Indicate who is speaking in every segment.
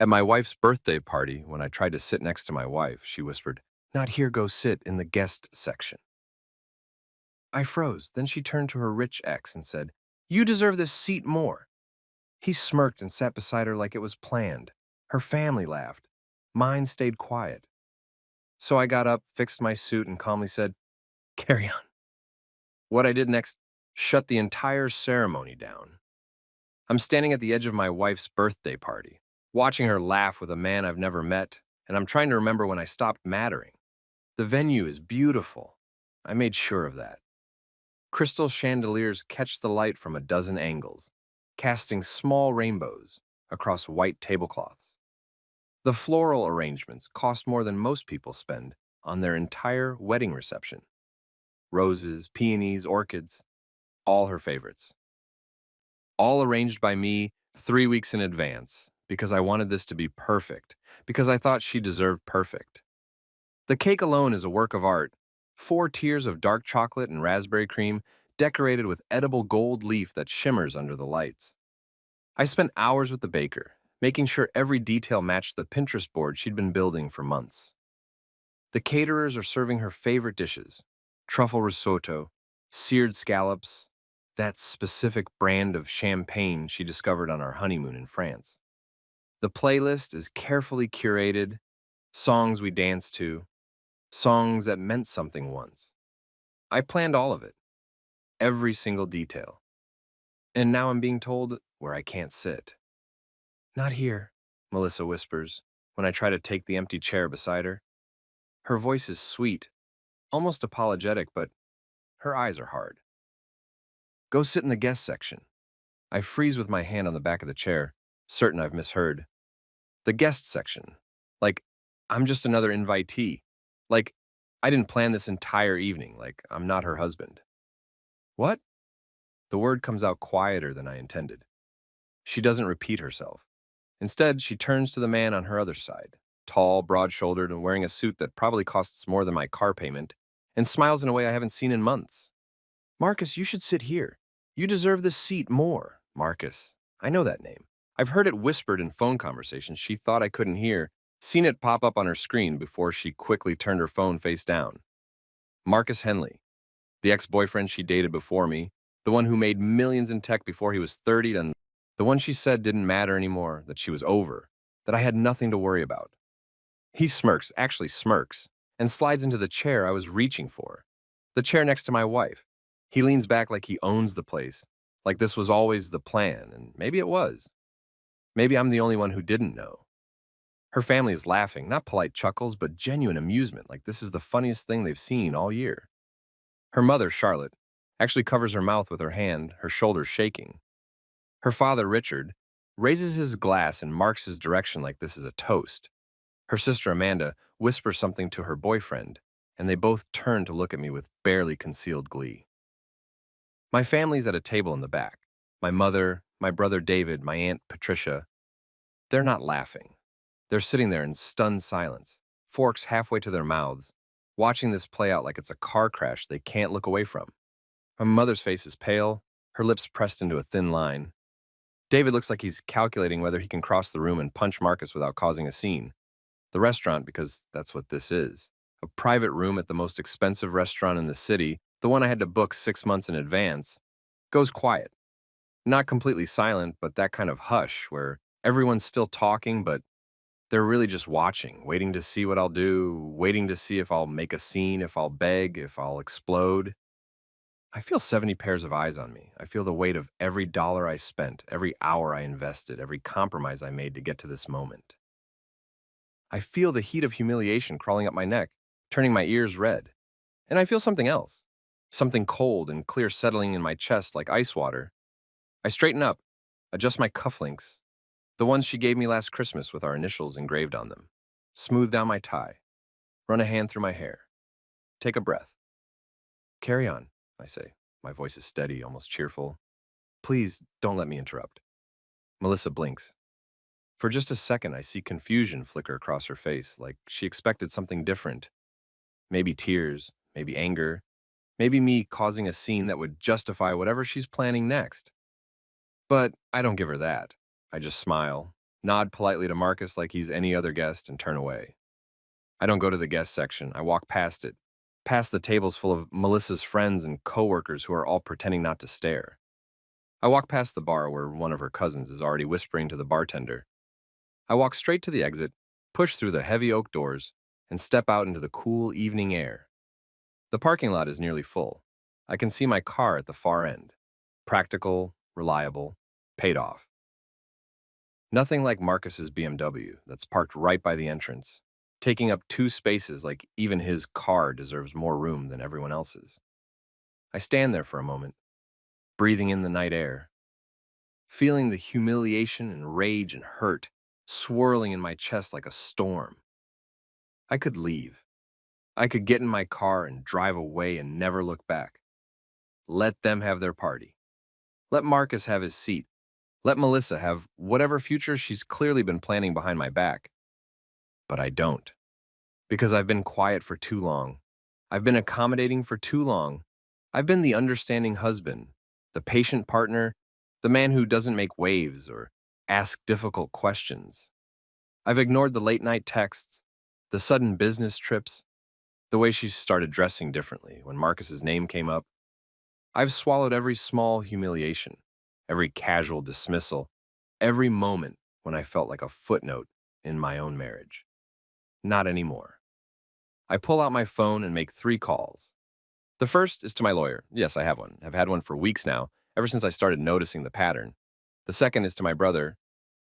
Speaker 1: At my wife's birthday party, when I tried to sit next to my wife, she whispered, "Not here, go sit in the guest section." I froze. Then she turned to her rich ex and said, "You deserve this seat more." He smirked and sat beside her like it was planned. Her family laughed. Mine stayed quiet. So I got up, fixed my suit, and calmly said, "Carry on." What I did next shut the entire ceremony down. I'm standing at the edge of my wife's birthday party, watching her laugh with a man I've never met, and I'm trying to remember when I stopped mattering. The venue is beautiful. I made sure of that. Crystal chandeliers catch the light from a dozen angles, casting small rainbows across white tablecloths. The floral arrangements cost more than most people spend on their entire wedding reception. Roses, peonies, orchids, all her favorites. All arranged by me 3 weeks in advance because I wanted this to be perfect, because I thought she deserved perfect. The cake alone is a work of art. 4 tiers of dark chocolate and raspberry cream decorated with edible gold leaf that shimmers under the lights. I spent hours with the baker, making sure every detail matched the Pinterest board she'd been building for months. The caterers are serving her favorite dishes: truffle risotto, seared scallops, that specific brand of champagne she discovered on our honeymoon in France. The playlist is carefully curated, songs we danced to, songs that meant something once. I planned all of it, every single detail. And now I'm being told where I can't sit. "Not here," Melissa whispers when I try to take the empty chair beside her. Her voice is sweet, almost apologetic, but her eyes are hard. "Go sit in the guest section." I freeze with my hand on the back of the chair, certain I've misheard. The guest section. Like, I'm just another invitee. Like, I didn't plan this entire evening. Like, I'm not her husband. What? The word comes out quieter than I intended. She doesn't repeat herself. Instead, she turns to the man on her other side, tall, broad-shouldered, and wearing a suit that probably costs more than my car payment, and smiles in a way I haven't seen in months. "Marcus, you should sit here. You deserve this seat more." Marcus. I know that name. I've heard it whispered in phone conversations she thought I couldn't hear, seen it pop up on her screen before she quickly turned her phone face down. Marcus Henley, the ex-boyfriend she dated before me, the one who made millions in tech before he was 30, and the one she said didn't matter anymore, that she was over, that I had nothing to worry about. He smirks, actually smirks, and slides into the chair I was reaching for, the chair next to my wife. He leans back like he owns the place, like this was always the plan, and maybe it was. Maybe I'm the only one who didn't know. Her family is laughing, not polite chuckles, but genuine amusement, like this is the funniest thing they've seen all year. Her mother, Charlotte, actually covers her mouth with her hand, her shoulders shaking. Her father, Richard, raises his glass and marks his direction like this is a toast. Her sister, Amanda, whispers something to her boyfriend, and they both turn to look at me with barely concealed glee. My family's at a table in the back. My mother, my brother David, my aunt Patricia. They're not laughing. They're sitting there in stunned silence, forks halfway to their mouths, watching this play out like it's a car crash they can't look away from. My mother's face is pale, her lips pressed into a thin line. David looks like he's calculating whether he can cross the room and punch Marcus without causing a scene. The restaurant, because that's what this is, a private room at the most expensive restaurant in the city, the one I had to book 6 months in advance, goes quiet. Not completely silent, but that kind of hush where everyone's still talking, but they're really just watching, waiting to see what I'll do, waiting to see if I'll make a scene, if I'll beg, if I'll explode. I feel 70 pairs of eyes on me. I feel the weight of every dollar I spent, every hour I invested, every compromise I made to get to this moment. I feel the heat of humiliation crawling up my neck, turning my ears red. And I feel something else, something cold and clear settling in my chest like ice water. I straighten up, adjust my cufflinks, the ones she gave me last Christmas with our initials engraved on them, smooth down my tie, run a hand through my hair, take a breath. "Carry on," I say. My voice is steady, almost cheerful. "Please don't let me interrupt." Melissa blinks. For just a second, I see confusion flicker across her face, like she expected something different. Maybe tears, maybe anger, maybe me causing a scene that would justify whatever she's planning next. But I don't give her that. I just smile, nod politely to Marcus like he's any other guest, and turn away. I don't go to the guest section. I walk past it, past the tables full of Melissa's friends and coworkers who are all pretending not to stare. I walk past the bar where one of her cousins is already whispering to the bartender. I walk straight to the exit, push through the heavy oak doors, and step out into the cool evening air. The parking lot is nearly full. I can see my car at the far end. Practical, reliable, paid off. Nothing like Marcus's BMW that's parked right by the entrance, taking up 2 spaces like even his car deserves more room than everyone else's. I stand there for a moment, breathing in the night air, feeling the humiliation and rage and hurt swirling in my chest like a storm. I could leave. I could get in my car and drive away and never look back. Let them have their party. Let Marcus have his seat. Let Melissa have whatever future she's clearly been planning behind my back. But I don't. Because I've been quiet for too long. I've been accommodating for too long. I've been the understanding husband, the patient partner, the man who doesn't make waves or ask difficult questions. I've ignored the late night texts, the sudden business trips, the way she started dressing differently when Marcus's name came up. I've swallowed every small humiliation, every casual dismissal, every moment when I felt like a footnote in my own marriage. Not anymore. I pull out my phone and make 3 calls. The first is to my lawyer. Yes, I have one. I've had one for weeks now, ever since I started noticing the pattern. The second is to my brother.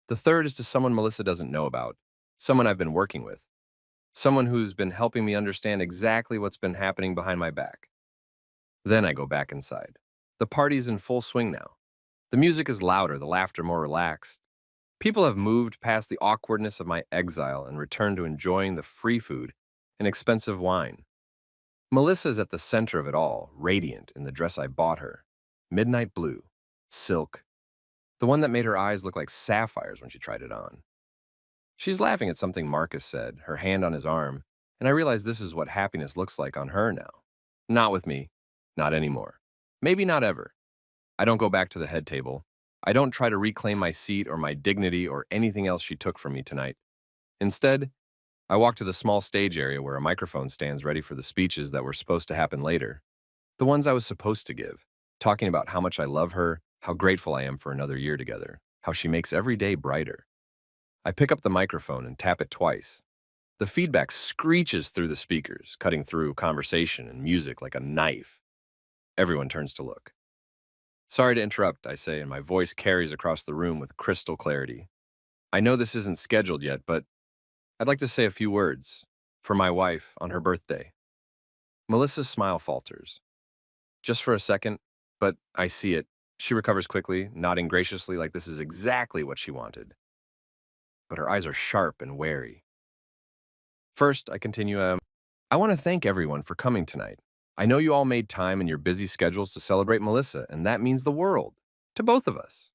Speaker 1: The third is to someone Melissa doesn't know about, someone I've been working with, someone who's been helping me understand exactly what's been happening behind my back. Then I go back inside. The party's in full swing now. The music is louder, the laughter more relaxed. People have moved past the awkwardness of my exile and returned to enjoying the free food and expensive wine. Melissa's at the center of it all, radiant in the dress I bought her. Midnight blue, silk, the one that made her eyes look like sapphires when she tried it on. She's laughing at something Marcus said, her hand on his arm, and I realize this is what happiness looks like on her now. Not with me. Not anymore. Maybe not ever. I don't go back to the head table. I don't try to reclaim my seat or my dignity or anything else she took from me tonight. Instead, I walk to the small stage area where a microphone stands ready for the speeches that were supposed to happen later. The ones I was supposed to give, talking about how much I love her, how grateful I am for another year together, how she makes every day brighter. I pick up the microphone and tap it twice. The feedback screeches through the speakers, cutting through conversation and music like a knife. Everyone turns to look. Sorry to interrupt, I say, and my voice carries across the room with crystal clarity. I know this isn't scheduled yet, but I'd like to say a few words for my wife on her birthday. Melissa's smile falters. Just for a second, but I see it. She recovers quickly, nodding graciously like this is exactly what she wanted. But her eyes are sharp and wary. First, I continue, I want to thank everyone for coming tonight. I know you all made time in your busy schedules to celebrate Melissa, and that means the world. To both of us.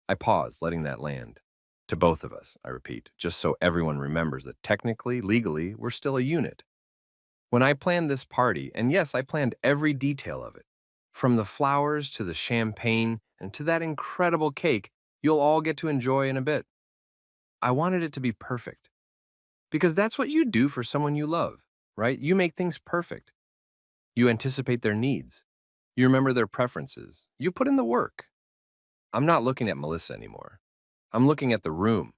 Speaker 1: I pause, letting that land. To both of us, I repeat, just so everyone remembers that technically, legally, we're still a unit. When I planned this party, and yes, I planned every detail of it, from the flowers to the champagne and to that incredible cake you'll all get to enjoy in a bit, I wanted it to be perfect. Because that's what you do for someone you love, right? You make things perfect. You anticipate their needs. You remember their preferences. You put in the work. I'm not looking at Melissa anymore. I'm looking at the room,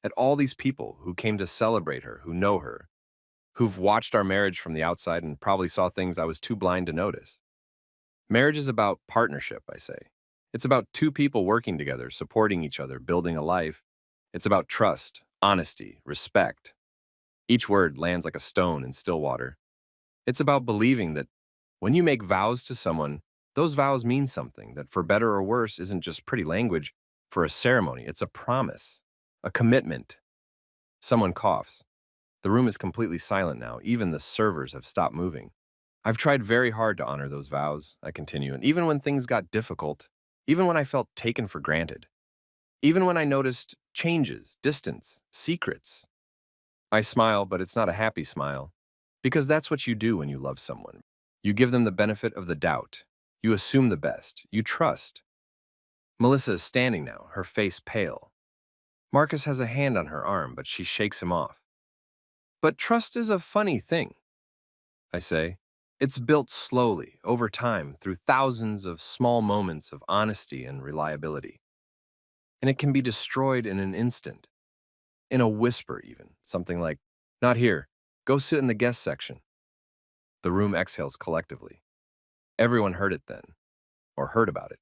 Speaker 1: at all these people who came to celebrate her, who know her, who've watched our marriage from the outside and probably saw things I was too blind to notice. Marriage is about partnership, I say. It's about 2 people working together, supporting each other, building a life. It's about trust, honesty, respect. Each word lands like a stone in still water. It's about believing that when you make vows to someone, those vows mean something, that for better or worse isn't just pretty language for a ceremony. It's a promise, a commitment. Someone coughs. The room is completely silent now. Even the servers have stopped moving. I've tried very hard to honor those vows, I continue, and even when things got difficult, even when I felt taken for granted, even when I noticed changes, distance, secrets, I smile, but it's not a happy smile, because that's what you do when you love someone. You give them the benefit of the doubt. You assume the best. You trust. Melissa is standing now, her face pale. Marcus has a hand on her arm, but she shakes him off. But trust is a funny thing, I say. It's built slowly, over time, through thousands of small moments of honesty and reliability. And it can be destroyed in an instant, in a whisper even, something like, "Not here, go sit in the guest section." The room exhales collectively. Everyone heard it then, or heard about it.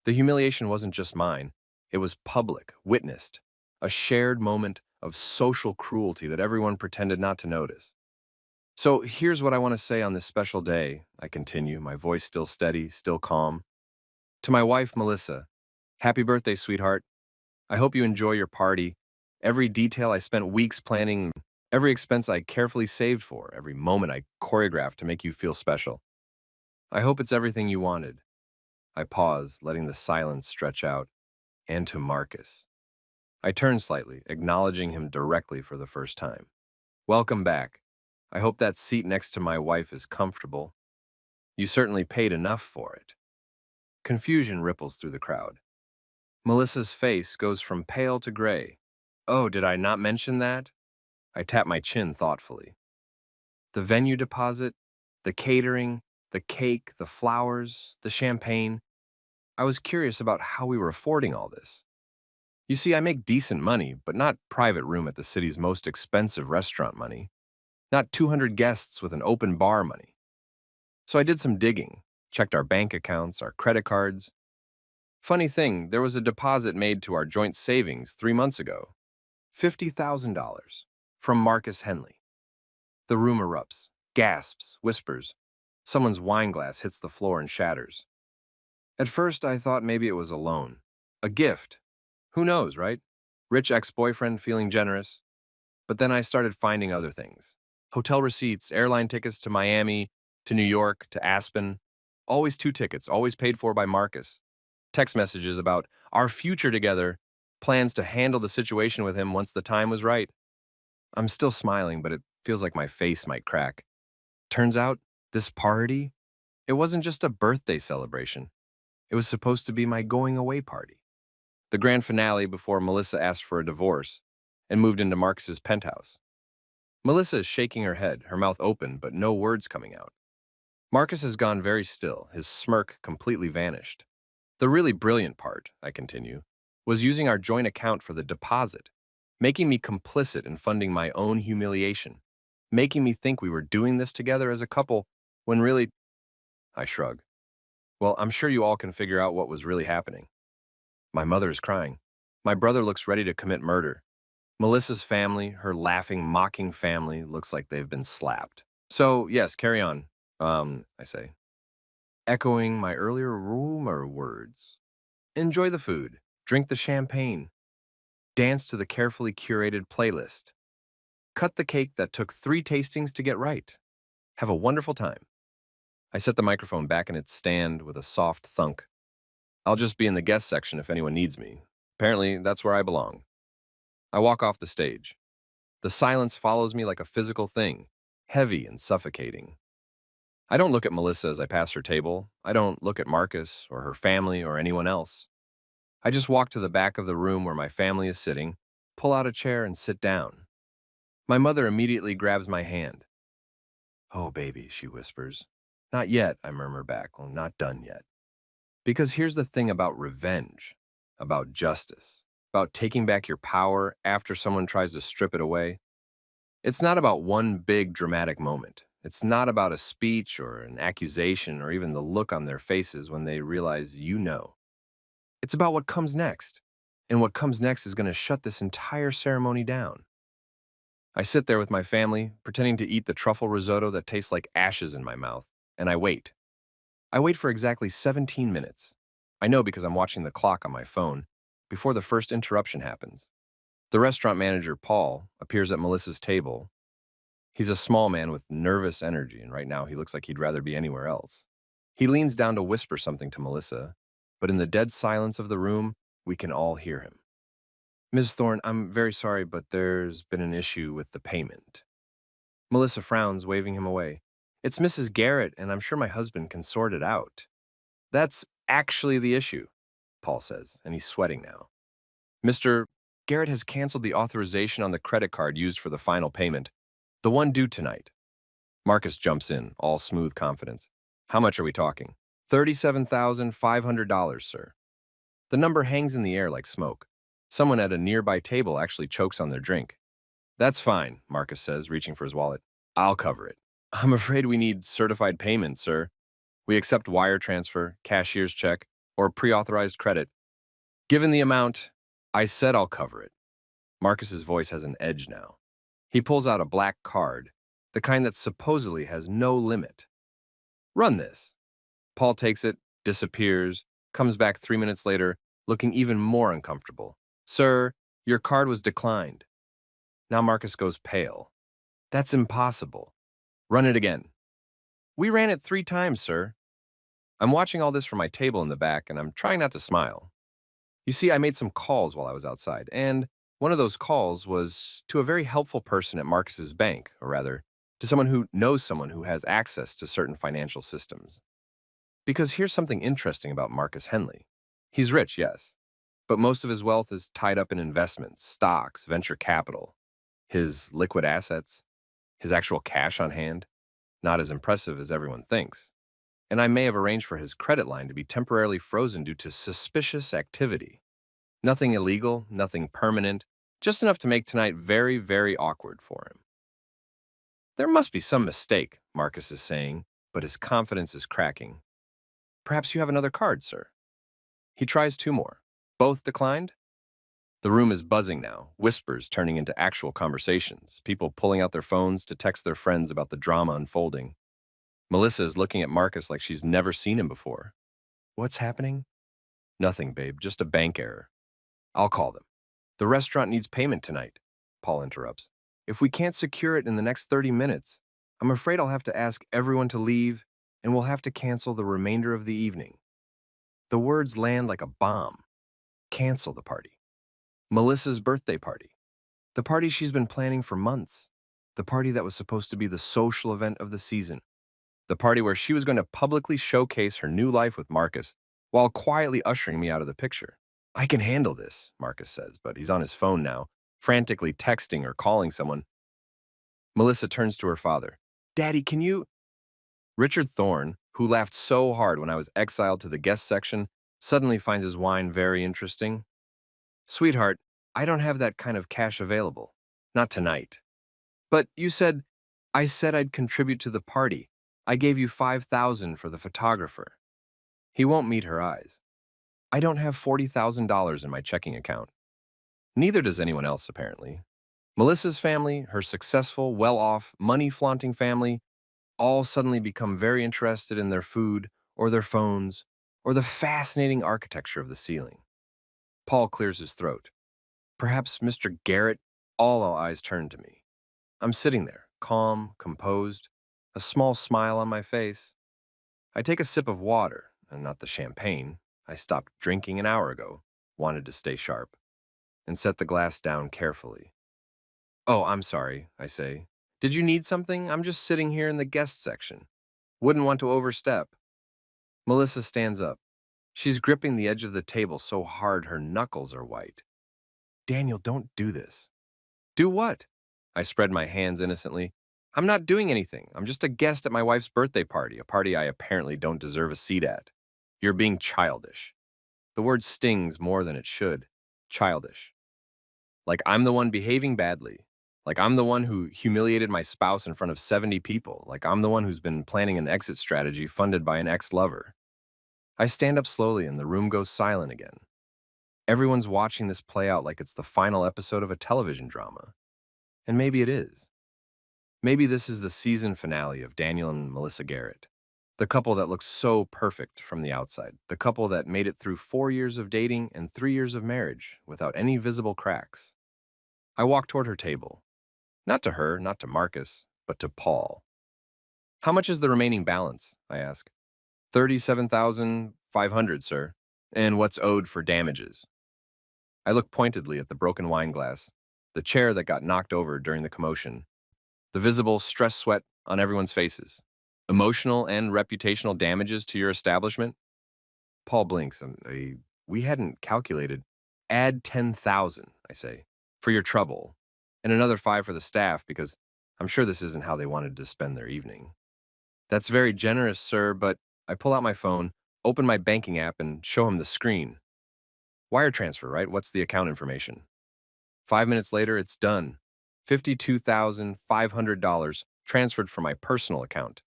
Speaker 1: The humiliation wasn't just mine, it was public, witnessed, a shared moment of social cruelty that everyone pretended not to notice. So here's what I want to say on this special day, I continue, my voice still steady, still calm. To my wife, Melissa, happy birthday, sweetheart. I hope you enjoy your party. Every detail I spent weeks planning, every expense I carefully saved for, every moment I choreographed to make you feel special. I hope it's everything you wanted. I pause, letting the silence stretch out. And to Marcus. I turn slightly, acknowledging him directly for the first time. Welcome back. I hope that seat next to my wife is comfortable. You certainly paid enough for it. Confusion ripples through the crowd. Melissa's face goes from pale to gray. Oh, did I not mention that? I tap my chin thoughtfully. The venue deposit, the catering, the cake, the flowers, the champagne. I was curious about how we were affording all this. You see, I make decent money, but not private room at the city's most expensive restaurant money. Not 200 guests with an open bar money. So I did some digging, checked our bank accounts, our credit cards. Funny thing, there was a deposit made to our joint savings 3 months ago. $50,000 from Marcus Henley. The room erupts, gasps, whispers. Someone's wine glass hits the floor and shatters. At first, I thought maybe it was a loan. A gift. Who knows, right? Rich ex-boyfriend feeling generous. But then I started finding other things. Hotel receipts, airline tickets to Miami, to New York, to Aspen. Always 2 tickets, always paid for by Marcus. Text messages about our future together, plans to handle the situation with him once the time was right. I'm still smiling, but it feels like my face might crack. Turns out, this party, it wasn't just a birthday celebration. It was supposed to be my going away party. The grand finale before Melissa asked for a divorce and moved into Marcus's penthouse. Melissa is shaking her head, her mouth open, but no words coming out. Marcus has gone very still, his smirk completely vanished. The really brilliant part, I continue, was using our joint account for the deposit, making me complicit in funding my own humiliation, making me think we were doing this together as a couple when really, I shrug. Well, I'm sure you all can figure out what was really happening. My mother is crying. My brother looks ready to commit murder. Melissa's family, her laughing, mocking family, looks like they've been slapped. So, yes, carry on, I say, echoing my earlier rumor words. Enjoy the food, drink the champagne, dance to the carefully curated playlist, cut the cake that took 3 tastings to get right. Have a wonderful time. I set the microphone back in its stand with a soft thunk. I'll just be in the guest section if anyone needs me. Apparently, that's where I belong. I walk off the stage. The silence follows me like a physical thing, heavy and suffocating. I don't look at Melissa as I pass her table. I don't look at Marcus or her family or anyone else. I just walk to the back of the room where my family is sitting, pull out a chair and sit down. My mother immediately grabs my hand. "Oh, baby," she whispers. "Not yet," I murmur back. "Well, not done yet." Because here's the thing about revenge, about justice, about taking back your power after someone tries to strip it away. It's not about one big dramatic moment. It's not about a speech or an accusation or even the look on their faces when they realize you know. It's about what comes next. And what comes next is going to shut this entire ceremony down. I sit there with my family, pretending to eat the truffle risotto that tastes like ashes in my mouth, and I wait. I wait for exactly 17 minutes. I know because I'm watching the clock on my phone, before the first interruption happens. The restaurant manager, Paul, appears at Melissa's table. He's a small man with nervous energy, and right now he looks like he'd rather be anywhere else. He leans down to whisper something to Melissa, but in the dead silence of the room, we can all hear him. "Ms. Thorne, I'm very sorry, but there's been an issue with the payment." Melissa frowns, waving him away. "It's Mrs. Garrett, and I'm sure my husband can sort it out." "That's actually the issue," Paul says, and he's sweating now. "Mr. Garrett has canceled the authorization on the credit card used for the final payment, the one due tonight. Marcus jumps in, all smooth confidence. How much are we talking? $37,500, sir. The number hangs in the air like smoke. Someone at a nearby table actually chokes on their drink. That's fine, Marcus says, reaching for his wallet. I'll cover it. I'm afraid we need certified payment, sir. We accept wire transfer, cashier's check, or pre-authorized credit. Given the amount, I said I'll cover it. Marcus's voice has an edge now. He pulls out a black card, the kind that supposedly has no limit. Run this. Paul takes it, disappears, comes back 3 minutes later, looking even more uncomfortable. Sir, your card was declined. Now Marcus goes pale. That's impossible. Run it again. We ran it 3 times, sir. I'm watching all this from my table in the back, and I'm trying not to smile. You see, I made some calls while I was outside, and one of those calls was to a very helpful person at Marcus's bank, or rather, to someone who knows someone who has access to certain financial systems. Because here's something interesting about Marcus Henley. He's rich, yes, but most of his wealth is tied up in investments, stocks, venture capital. His liquid assets, his actual cash on hand, not as impressive as everyone thinks. And I may have arranged for his credit line to be temporarily frozen due to suspicious activity. Nothing illegal, nothing permanent, just enough to make tonight very, very awkward for him. There must be some mistake, Marcus is saying, but his confidence is cracking. Perhaps you have another card, sir. He tries 2 more. Both declined? The room is buzzing now, whispers turning into actual conversations, people pulling out their phones to text their friends about the drama unfolding. Melissa is looking at Marcus like she's never seen him before. What's happening? Nothing, babe, just a bank error. I'll call them. The restaurant needs payment tonight, Paul interrupts. If we can't secure it in the next 30 minutes, I'm afraid I'll have to ask everyone to leave and we'll have to cancel the remainder of the evening. The words land like a bomb. Cancel the party. Melissa's birthday party. The party she's been planning for months. The party that was supposed to be the social event of the season. The party where she was going to publicly showcase her new life with Marcus while quietly ushering me out of the picture. I can handle this, Marcus says, but he's on his phone now, frantically texting or calling someone. Melissa turns to her father. Daddy, can you... Richard Thorne, who laughed so hard when I was exiled to the guest section, suddenly finds his wine very interesting. Sweetheart, I don't have that kind of cash available. Not tonight. But you said... I said I'd contribute to the party. I gave you $5,000 for the photographer. He won't meet her eyes. I don't have $40,000 in my checking account. Neither does anyone else, apparently. Melissa's family, her successful, well-off, money-flaunting family, all suddenly become very interested in their food, or their phones, or the fascinating architecture of the ceiling. Paul clears his throat. Perhaps Mr. Garrett, all eyes turn to me. I'm sitting there, calm, composed, a small smile on my face. I take a sip of water, and not the champagne. I stopped drinking an hour ago, wanted to stay sharp, and set the glass down carefully. Oh, I'm sorry, I say. Did you need something? I'm just sitting here in the guest section. Wouldn't want to overstep. Melissa stands up. She's gripping the edge of the table so hard her knuckles are white. Daniel, don't do this. Do what? I spread my hands innocently. I'm not doing anything. I'm just a guest at my wife's birthday party, a party I apparently don't deserve a seat at. You're being childish. The word stings more than it should. Childish. Like I'm the one behaving badly. Like I'm the one who humiliated my spouse in front of 70 people. Like I'm the one who's been planning an exit strategy funded by an ex-lover. I stand up slowly and the room goes silent again. Everyone's watching this play out like it's the final episode of a television drama. And maybe it is. Maybe this is the season finale of Daniel and Melissa Garrett. The couple that looks so perfect from the outside. The couple that made it through 4 years of dating and 3 years of marriage without any visible cracks. I walk toward her table. Not to her, not to Marcus, but to Paul. How much is the remaining balance? I ask. $37,500, sir. And what's owed for damages? I look pointedly at the broken wine glass, the chair that got knocked over during the commotion, the visible stress sweat on everyone's faces. Emotional and reputational damages to your establishment? Paul blinks. We hadn't calculated. Add 10,000, I say, for your trouble, and another 5 for the staff because I'm sure this isn't how they wanted to spend their evening. That's very generous, sir, but I pull out my phone, open my banking app, and show him the screen. Wire transfer, right? What's the account information? 5 minutes later, it's done. $52,500 transferred from my personal account.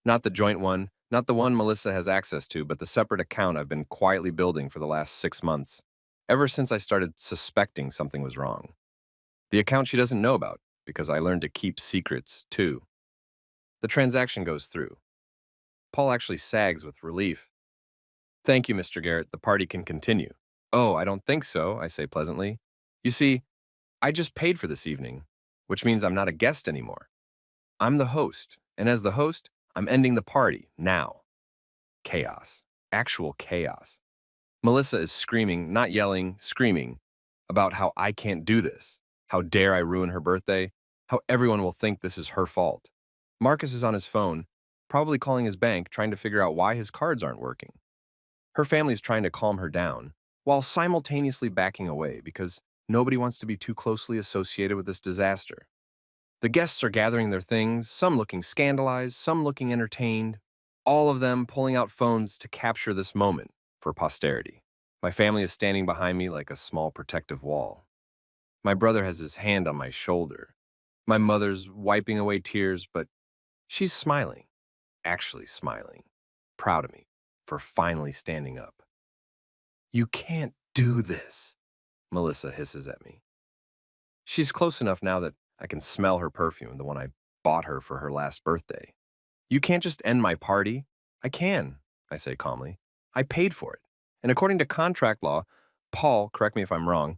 Speaker 1: Not the joint one, not the one Melissa has access to, but the separate account I've been quietly building for the last 6 months, ever since I started suspecting something was wrong. The account she doesn't know about, because I learned to keep secrets, too. The transaction goes through. Paul actually sags with relief. Thank you, Mr. Garrett. The party can continue. Oh, I don't think so, I say pleasantly. You see, I just paid for this evening, which means I'm not a guest anymore. I'm the host, and as the host, I'm ending the party now. Chaos. Actual chaos. Melissa is screaming, not yelling, screaming, about how I can't do this. How dare I ruin her birthday? How everyone will think this is her fault. Marcus is on his phone, probably calling his bank, trying to figure out why his cards aren't working. Her family's trying to calm her down, while simultaneously backing away because nobody wants to be too closely associated with this disaster. The guests are gathering their things, some looking scandalized, some looking entertained, all of them pulling out phones to capture this moment for posterity. My family is standing behind me like a small protective wall. My brother has his hand on my shoulder. My mother's wiping away tears, but she's smiling, actually smiling, proud of me for finally standing up. You can't do this, Melissa hisses at me. She's close enough now that I can smell her perfume, the one I bought her for her last birthday. You can't just end my party. I can, I say calmly. I paid for it. And according to contract law, Paul, correct me if I'm wrong,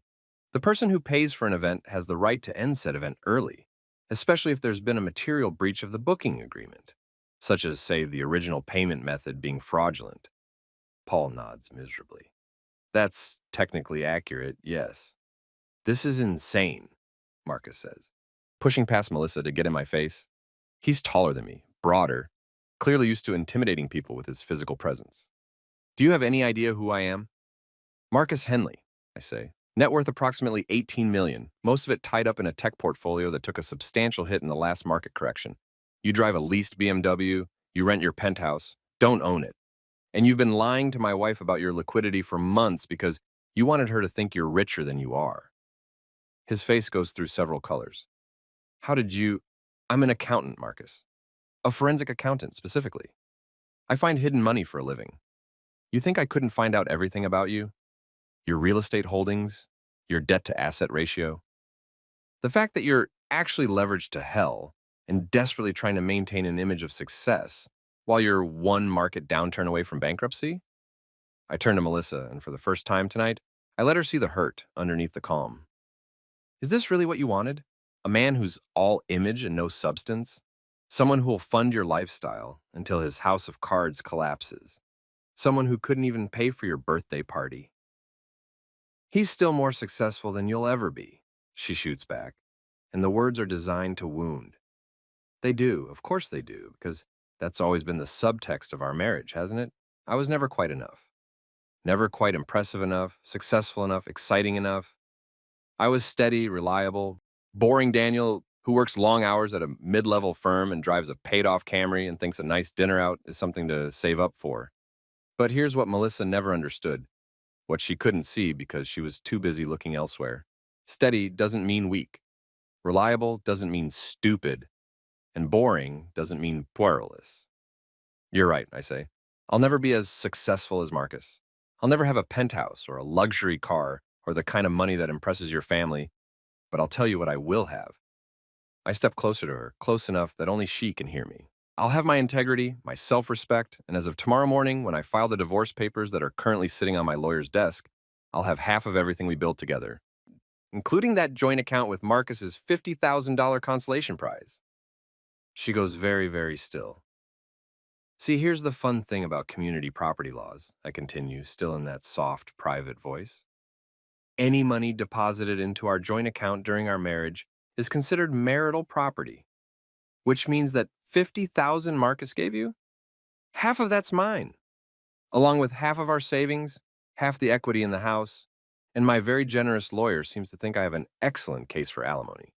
Speaker 1: the person who pays for an event has the right to end said event early, especially if there's been a material breach of the booking agreement, such as, say, the original payment method being fraudulent. Paul nods miserably. That's technically accurate, yes. This is insane, Marcus says, pushing past Melissa to get in my face. He's taller than me, broader, clearly used to intimidating people with his physical presence. Do you have any idea who I am? Marcus Henley, I say. Net worth approximately $18 million, most of it tied up in a tech portfolio that took a substantial hit in the last market correction. You drive a leased BMW, you rent your penthouse, don't own it. And you've been lying to my wife about your liquidity for months because you wanted her to think you're richer than you are. His face goes through several colors. How did you... I'm an accountant, Marcus. A forensic accountant, specifically. I find hidden money for a living. You think I couldn't find out everything about you? Your real estate holdings? Your debt-to-asset ratio? The fact that you're actually leveraged to hell and desperately trying to maintain an image of success while you're one market downturn away from bankruptcy? I turn to Melissa, and for the first time tonight, I let her see the hurt underneath the calm. Is this really what you wanted? A man who's all image and no substance? Someone who will fund your lifestyle until his house of cards collapses? Someone who couldn't even pay for your birthday party? He's still more successful than you'll ever be, she shoots back, and the words are designed to wound. They do, of course they do, because that's always been the subtext of our marriage, hasn't it? I was never quite enough. Never quite impressive enough, successful enough, exciting enough. I was steady, reliable, boring Daniel who works long hours at a mid-level firm and drives a paid-off Camry and thinks a nice dinner out is something to save up for. But here's what Melissa never understood, what she couldn't see because she was too busy looking elsewhere. Steady doesn't mean weak. Reliable doesn't mean stupid. And boring doesn't mean puerilous. You're right, I say. I'll never be as successful as Marcus. I'll never have a penthouse or a luxury car or the kind of money that impresses your family, but I'll tell you what I will have. I step closer to her, close enough that only she can hear me. I'll have my integrity, my self-respect, and as of tomorrow morning, when I file the divorce papers that are currently sitting on my lawyer's desk, I'll have half of everything we built together, including that joint account with Marcus's $50,000 consolation prize. She goes very, very still. See, here's the fun thing about community property laws, I continue, still in that soft, private voice. Any money deposited into our joint account during our marriage is considered marital property, which means that $50,000 Marcus gave you, half of that's mine, along with half of our savings, half the equity in the house, And my very generous lawyer seems to think I have an excellent case for alimony,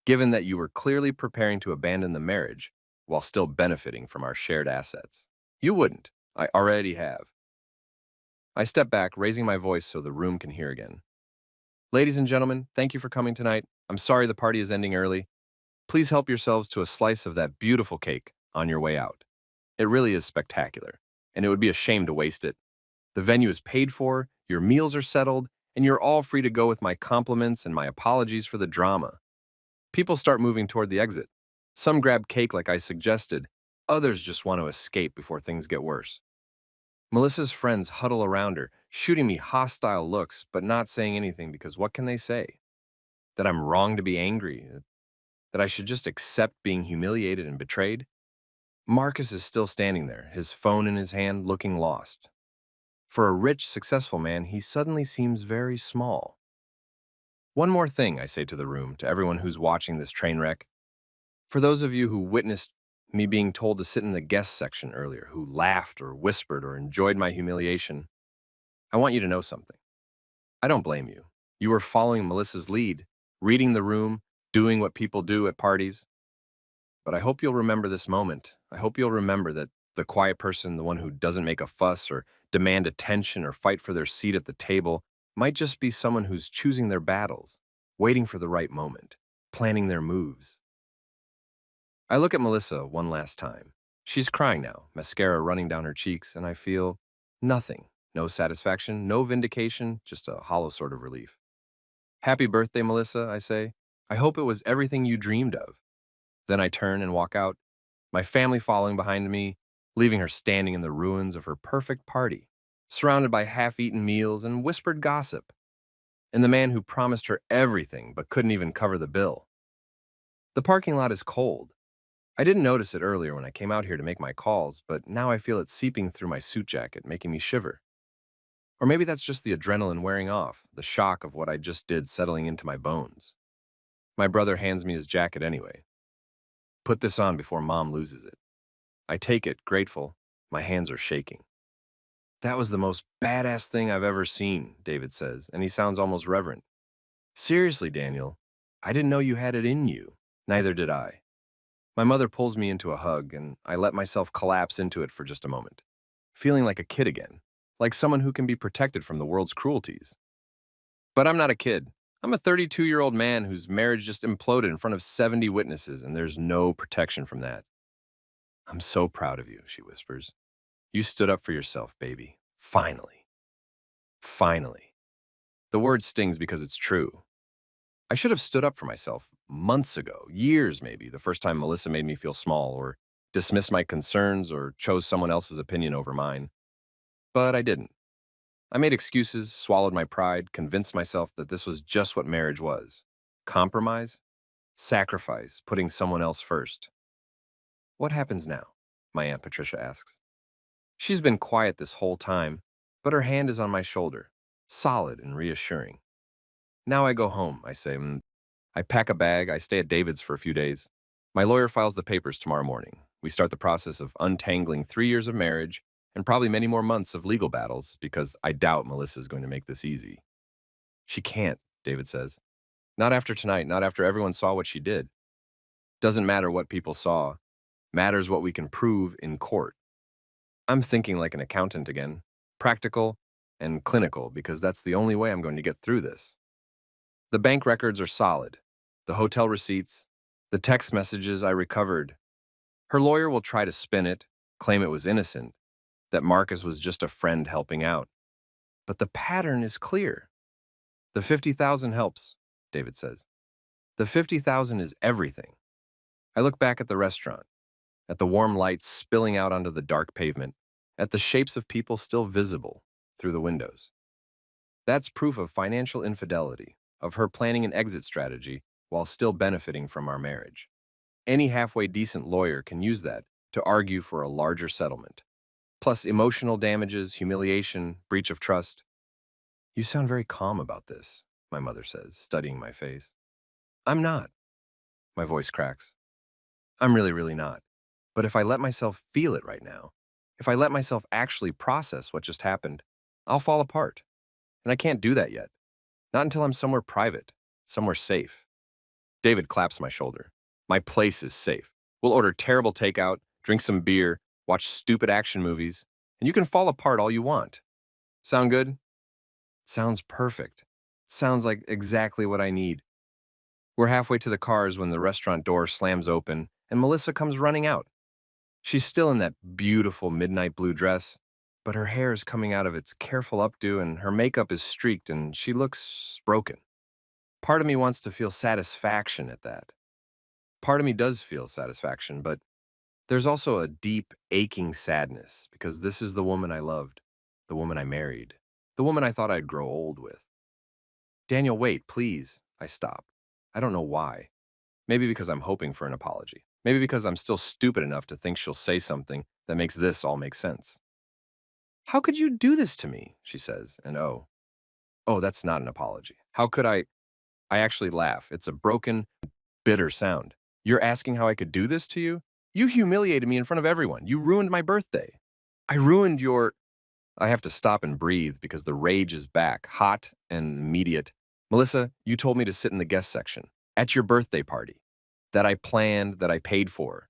Speaker 1: given that you were clearly preparing to abandon the marriage while still benefiting from our shared assets. You wouldn't. I already have. I step back, raising my voice so the room can hear again. Ladies and gentlemen, thank you for coming tonight. I'm sorry the party is ending early. Please help yourselves to a slice of that beautiful cake on your way out. It really is spectacular, and it would be a shame to waste it. The venue is paid for, your meals are settled, and you're all free to go with my compliments and my apologies for the drama. People start moving toward the exit. Some grab cake like I suggested, others just want to escape before things get worse. Melissa's friends huddle around her, shooting me hostile looks, but not saying anything because what can they say? That I'm wrong to be angry? That I should just accept being humiliated and betrayed? Marcus is still standing there, his phone in his hand, looking lost. For a rich, successful man, he suddenly seems very small. One more thing, I say to the room, to everyone who's watching this train wreck. For those of you who witnessed me being told to sit in the guest section earlier, who laughed or whispered or enjoyed my humiliation, I want you to know something. I don't blame you. You were following Melissa's lead, reading the room, doing what people do at parties. But I hope you'll remember this moment. I hope you'll remember that the quiet person, the one who doesn't make a fuss or demand attention or fight for their seat at the table, might just be someone who's choosing their battles, waiting for the right moment, planning their moves. I look at Melissa one last time. She's crying now, mascara running down her cheeks, and I feel nothing. No satisfaction, no vindication, just a hollow sort of relief. Happy birthday, Melissa, I say. I hope it was everything you dreamed of. Then I turn and walk out, my family following behind me, leaving her standing in the ruins of her perfect party, surrounded by half-eaten meals and whispered gossip, and the man who promised her everything but couldn't even cover the bill. The parking lot is cold. I didn't notice it earlier when I came out here to make my calls, but now I feel it seeping through my suit jacket, making me shiver. Or maybe that's just the adrenaline wearing off, the shock of what I just did settling into my bones. My brother hands me his jacket anyway. Put this on before Mom loses it. I take it, grateful. My hands are shaking. That was the most badass thing I've ever seen, David says, and he sounds almost reverent. Seriously, Daniel, I didn't know you had it in you. Neither did I. My mother pulls me into a hug, and I let myself collapse into it for just a moment, feeling like a kid again, like someone who can be protected from the world's cruelties. But I'm not a kid. I'm a 32-year-old man whose marriage just imploded in front of 70 witnesses, and there's no protection from that. I'm so proud of you, she whispers. You stood up for yourself, baby. Finally. Finally. The word stings because it's true. I should have stood up for myself months ago, years maybe, the first time Melissa made me feel small or dismissed my concerns or chose someone else's opinion over mine. But I didn't. I made excuses, swallowed my pride, convinced myself that this was just what marriage was. Compromise, sacrifice, putting someone else first. What happens now? My Aunt Patricia asks. She's been quiet this whole time, but her hand is on my shoulder, solid and reassuring. Now I go home, I say. I pack a bag, I stay at David's for a few days. My lawyer files the papers tomorrow morning. We start the process of untangling 3 years of marriage and probably many more months of legal battles because I doubt Melissa's going to make this easy. She can't, David says. Not after tonight, not after everyone saw what she did. Doesn't matter what people saw. Matters what we can prove in court. I'm thinking like an accountant again, practical and clinical because that's the only way I'm going to get through this. The bank records are solid, the hotel receipts, the text messages I recovered. Her lawyer will try to spin it, claim it was innocent, that Marcus was just a friend helping out. But the pattern is clear. The 50,000 helps, David says. The 50,000 is everything. I look back at the restaurant, at the warm lights spilling out onto the dark pavement, at the shapes of people still visible through the windows. That's proof of financial infidelity, of her planning an exit strategy while still benefiting from our marriage. Any halfway decent lawyer can use that to argue for a larger settlement. Plus emotional damages, humiliation, breach of trust. You sound very calm about this, my mother says, studying my face. I'm not. My voice cracks. I'm really not. But if I let myself feel it right now, if I let myself actually process what just happened, I'll fall apart. And I can't do that yet. Not until I'm somewhere private, somewhere safe. David claps my shoulder. My place is safe. We'll order terrible takeout, drink some beer, watch stupid action movies, and you can fall apart all you want. Sound good? Sounds perfect. Sounds like exactly what I need. We're halfway to the cars when the restaurant door slams open and Melissa comes running out. She's still in that beautiful midnight blue dress, but her hair is coming out of its careful updo and her makeup is streaked and she looks broken. Part of me wants to feel satisfaction at that. Part of me does feel satisfaction, but there's also a deep, aching sadness because this is the woman I loved, the woman I married, the woman I thought I'd grow old with. Daniel, wait, please. I stop. I don't know why. Maybe because I'm hoping for an apology. Maybe because I'm still stupid enough to think she'll say something that makes this all make sense. How could you do this to me? She says, and oh, that's not an apology. How could I? I actually laugh. It's a broken, bitter sound. You're asking how I could do this to you? You humiliated me in front of everyone. You ruined my birthday. I ruined your. I have to stop and breathe because the rage is back, hot and immediate. Melissa, you told me to sit in the guest section at your birthday party that I planned, that I paid for.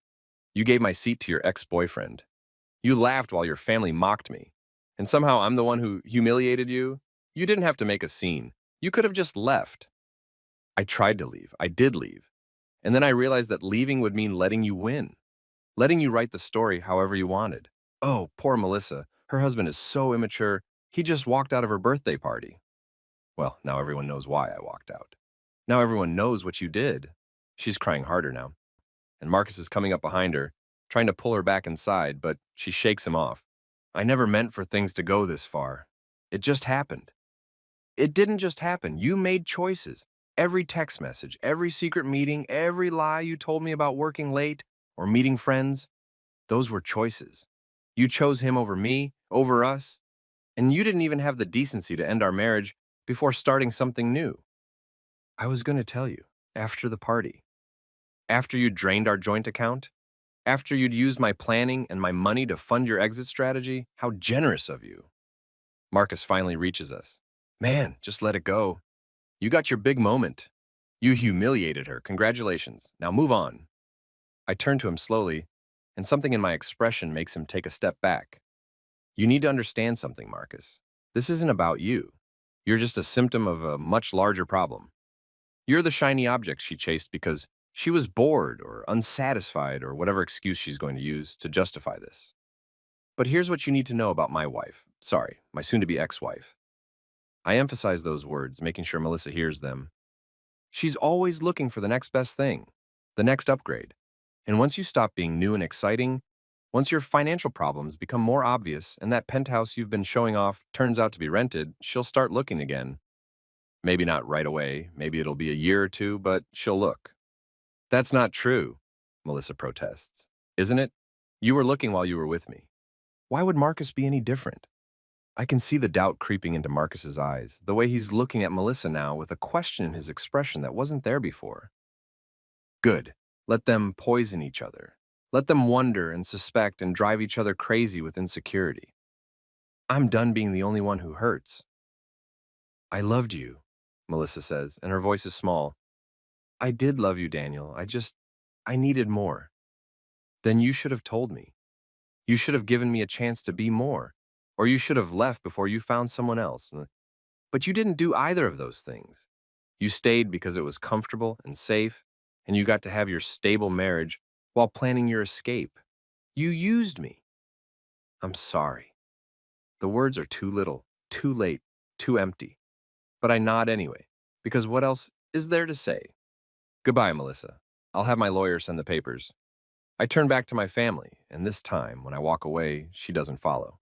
Speaker 1: You gave my seat to your ex-boyfriend. You laughed while your family mocked me. And somehow I'm the one who humiliated you? You didn't have to make a scene. You could have just left. I tried to leave. I did leave. And then I realized that leaving would mean letting you win, letting you write the story however you wanted. Oh, poor Melissa. Her husband is so immature. He just walked out of her birthday party. Well, now everyone knows why I walked out. Now everyone knows what you did. She's crying harder now. And Marcus is coming up behind her, trying to pull her back inside, but she shakes him off. I never meant for things to go this far. It just happened. It didn't just happen. You made choices. Every text message, every secret meeting, every lie you told me about working late or meeting friends, those were choices. You chose him over me, over us, and you didn't even have the decency to end our marriage before starting something new. I was going to tell you, after the party, after you drained our joint account, after you'd used my planning and my money to fund your exit strategy, how generous of you. Marcus finally reaches us. Man, just let it go. You got your big moment. You humiliated her. Congratulations. Now move on. I turn to him slowly, and something in my expression makes him take a step back. You need to understand something, Marcus. This isn't about you. You're just a symptom of a much larger problem. You're the shiny object she chased because she was bored or unsatisfied or whatever excuse she's going to use to justify this. But here's what you need to know about my wife. Sorry, my soon-to-be ex-wife. I emphasize those words, making sure Melissa hears them. She's always looking for the next best thing, the next upgrade. And once you stop being new and exciting, once your financial problems become more obvious and that penthouse you've been showing off turns out to be rented, she'll start looking again. Maybe not right away, maybe it'll be a year or two, but she'll look. That's not true, Melissa protests. Isn't it? You were looking while you were with me. Why would Marcus be any different? I can see the doubt creeping into Marcus's eyes, the way he's looking at Melissa now with a question in his expression that wasn't there before. Good. Let them poison each other. Let them wonder and suspect and drive each other crazy with insecurity. I'm done being the only one who hurts. I loved you, Melissa says, and her voice is small. I did love you, Daniel. I needed more. Then you should have told me. You should have given me a chance to be more. Or you should have left before you found someone else. But you didn't do either of those things. You stayed because it was comfortable and safe, and you got to have your stable marriage while planning your escape. You used me. I'm sorry. The words are too little, too late, too empty. But I nod anyway, because what else is there to say? Goodbye, Melissa. I'll have my lawyer send the papers. I turn back to my family, and this time, when I walk away, she doesn't follow.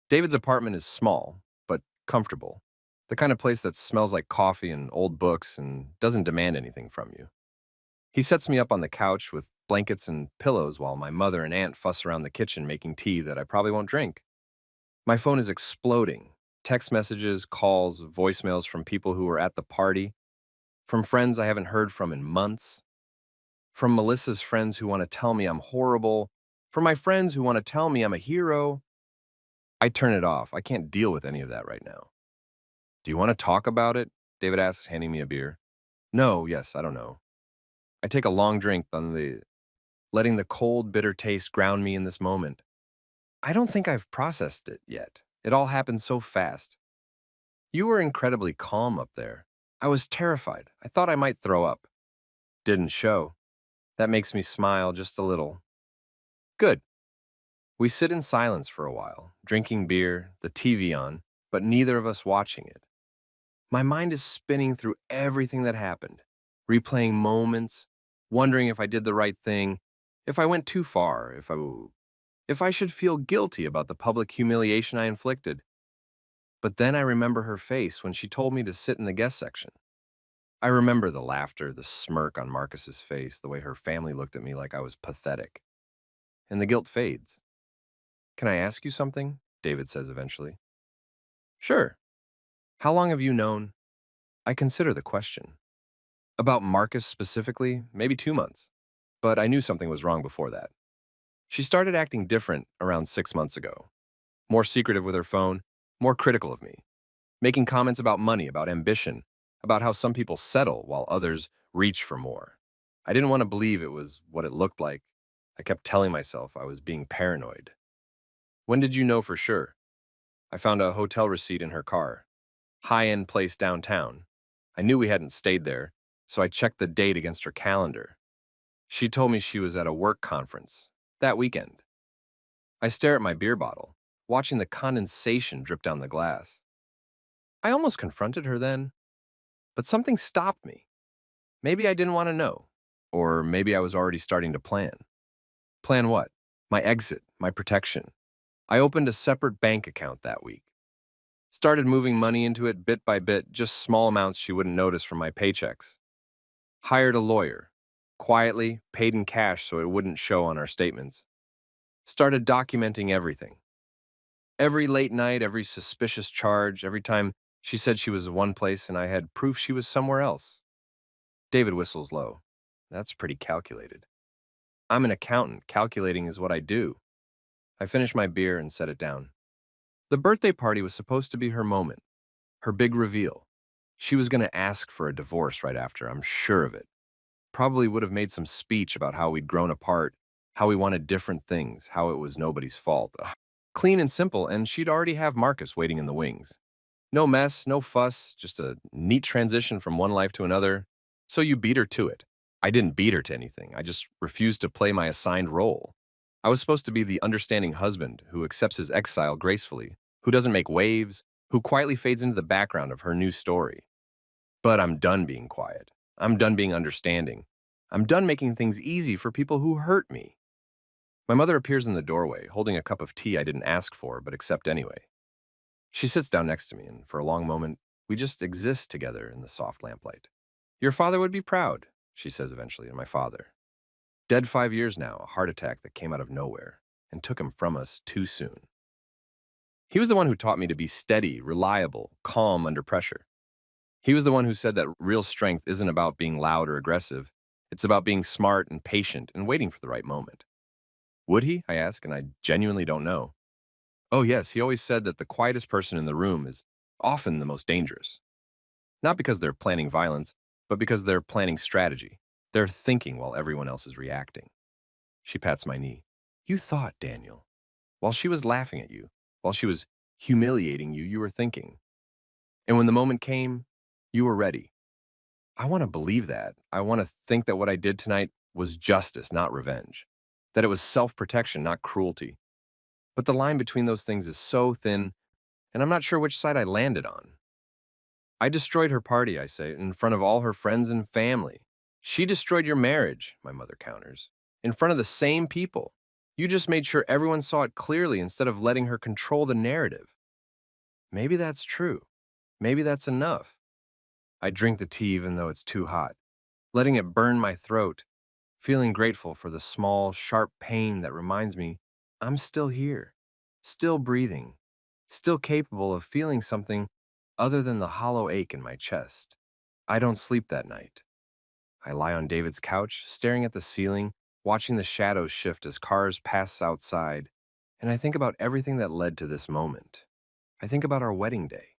Speaker 1: David's apartment is small, but comfortable. The kind of place that smells like coffee and old books and doesn't demand anything from you. He sets me up on the couch with blankets and pillows while my mother and aunt fuss around the kitchen making tea that I probably won't drink. My phone is exploding. Text messages, calls, voicemails from people who were at the party, from friends I haven't heard from in months, from Melissa's friends who want to tell me I'm horrible, from my friends who want to tell me I'm a hero. I turn it off. I can't deal with any of that right now. Do you want to talk about it? David asks, handing me a beer. No, yes, I don't know. I take a long drink letting the cold, bitter taste ground me in this moment. I don't think I've processed it yet. It all happened so fast. You were incredibly calm up there. I was terrified. I thought I might throw up. Didn't show. That makes me smile just a little. Good. We sit in silence for a while, drinking beer, the TV on, but neither of us watching it. My mind is spinning through everything that happened, replaying moments, wondering if I did the right thing, if I went too far, if I should feel guilty about the public humiliation I inflicted. But then I remember her face when she told me to sit in the guest section. I remember the laughter, the smirk on Marcus's face, the way her family looked at me like I was pathetic. And the guilt fades. Can I ask you something? David says eventually. Sure. How long have you known? I consider the question. About Marcus specifically, maybe 2 months. But I knew something was wrong before that. She started acting different around 6 months ago. More secretive with her phone, more critical of me. Making comments about money, about ambition, about how some people settle while others reach for more. I didn't want to believe it was what it looked like. I kept telling myself I was being paranoid. When did you know for sure? I found a hotel receipt in her car. High-end place downtown. I knew we hadn't stayed there, so I checked the date against her calendar. She told me she was at a work conference that weekend. I stare at my beer bottle, watching the condensation drip down the glass. I almost confronted her then, but something stopped me. Maybe I didn't want to know, or maybe I was already starting to plan. Plan what? My exit, my protection. I opened a separate bank account that week. Started moving money into it bit by bit, just small amounts she wouldn't notice from my paychecks. Hired a lawyer. Quietly, paid in cash so it wouldn't show on our statements. Started documenting everything. Every late night, every suspicious charge, every time she said she was one place and I had proof she was somewhere else. David whistles low. That's pretty calculated. I'm an accountant. Calculating is what I do. I finish my beer and set it down. The birthday party was supposed to be her moment, her big reveal. She was going to ask for a divorce right after, I'm sure of it. Probably would have made some speech about how we'd grown apart, how we wanted different things, how it was nobody's fault. Ugh. Clean and simple, and she'd already have Marcus waiting in the wings. No mess, no fuss, just a neat transition from one life to another. So you beat her to it. I didn't beat her to anything. I just refused to play my assigned role. I was supposed to be the understanding husband who accepts his exile gracefully, who doesn't make waves, who quietly fades into the background of her new story. But I'm done being quiet. I'm done being understanding. I'm done making things easy for people who hurt me. My mother appears in the doorway, holding a cup of tea I didn't ask for but accept anyway. She sits down next to me, and for a long moment, we just exist together in the soft lamplight. Your father would be proud, she says eventually, and my father. Dead 5 years now, a heart attack that came out of nowhere and took him from us too soon. He was the one who taught me to be steady, reliable, calm under pressure. He was the one who said that real strength isn't about being loud or aggressive. It's about being smart and patient and waiting for the right moment. Would he? I ask, and I genuinely don't know. Oh, yes, he always said that the quietest person in the room is often the most dangerous. Not because they're planning violence, but because they're planning strategy. They're thinking while everyone else is reacting. She pats my knee. You thought, Daniel. While she was laughing at you, while she was humiliating you, you were thinking. And when the moment came, you were ready. I want to believe that. I want to think that what I did tonight was justice, not revenge. That it was self-protection, not cruelty. But the line between those things is so thin, and I'm not sure which side I landed on. I destroyed her party, I say, in front of all her friends and family. She destroyed your marriage, my mother counters, in front of the same people. You just made sure everyone saw it clearly instead of letting her control the narrative. Maybe that's true. Maybe that's enough. I drink the tea even though it's too hot, letting it burn my throat, feeling grateful for the small, sharp pain that reminds me I'm still here, still breathing, still capable of feeling something other than the hollow ache in my chest. I don't sleep that night. I lie on David's couch, staring at the ceiling, watching the shadows shift as cars pass outside, and I think about everything that led to this moment. I think about our wedding day,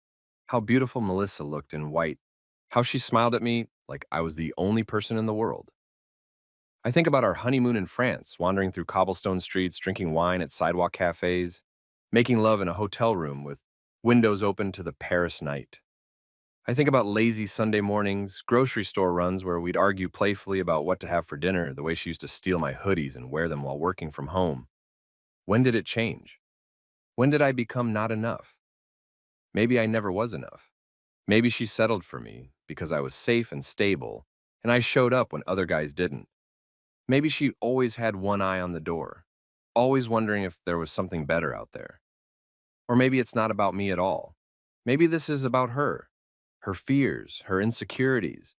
Speaker 1: how beautiful Melissa looked in white How she smiled at me like I was the only person in the world. I think about our honeymoon in France, wandering through cobblestone streets, drinking wine at sidewalk cafes, making love in a hotel room with windows open to the Paris night. I think about lazy Sunday mornings, grocery store runs where we'd argue playfully about what to have for dinner, the way she used to steal my hoodies and wear them while working from home. When did it change? When did I become not enough? Maybe I never was enough. Maybe she settled for me because I was safe and stable, and I showed up when other guys didn't. Maybe she always had one eye on the door, always wondering if there was something better out there. Or maybe it's not about me at all. Maybe this is about her fears, her insecurities,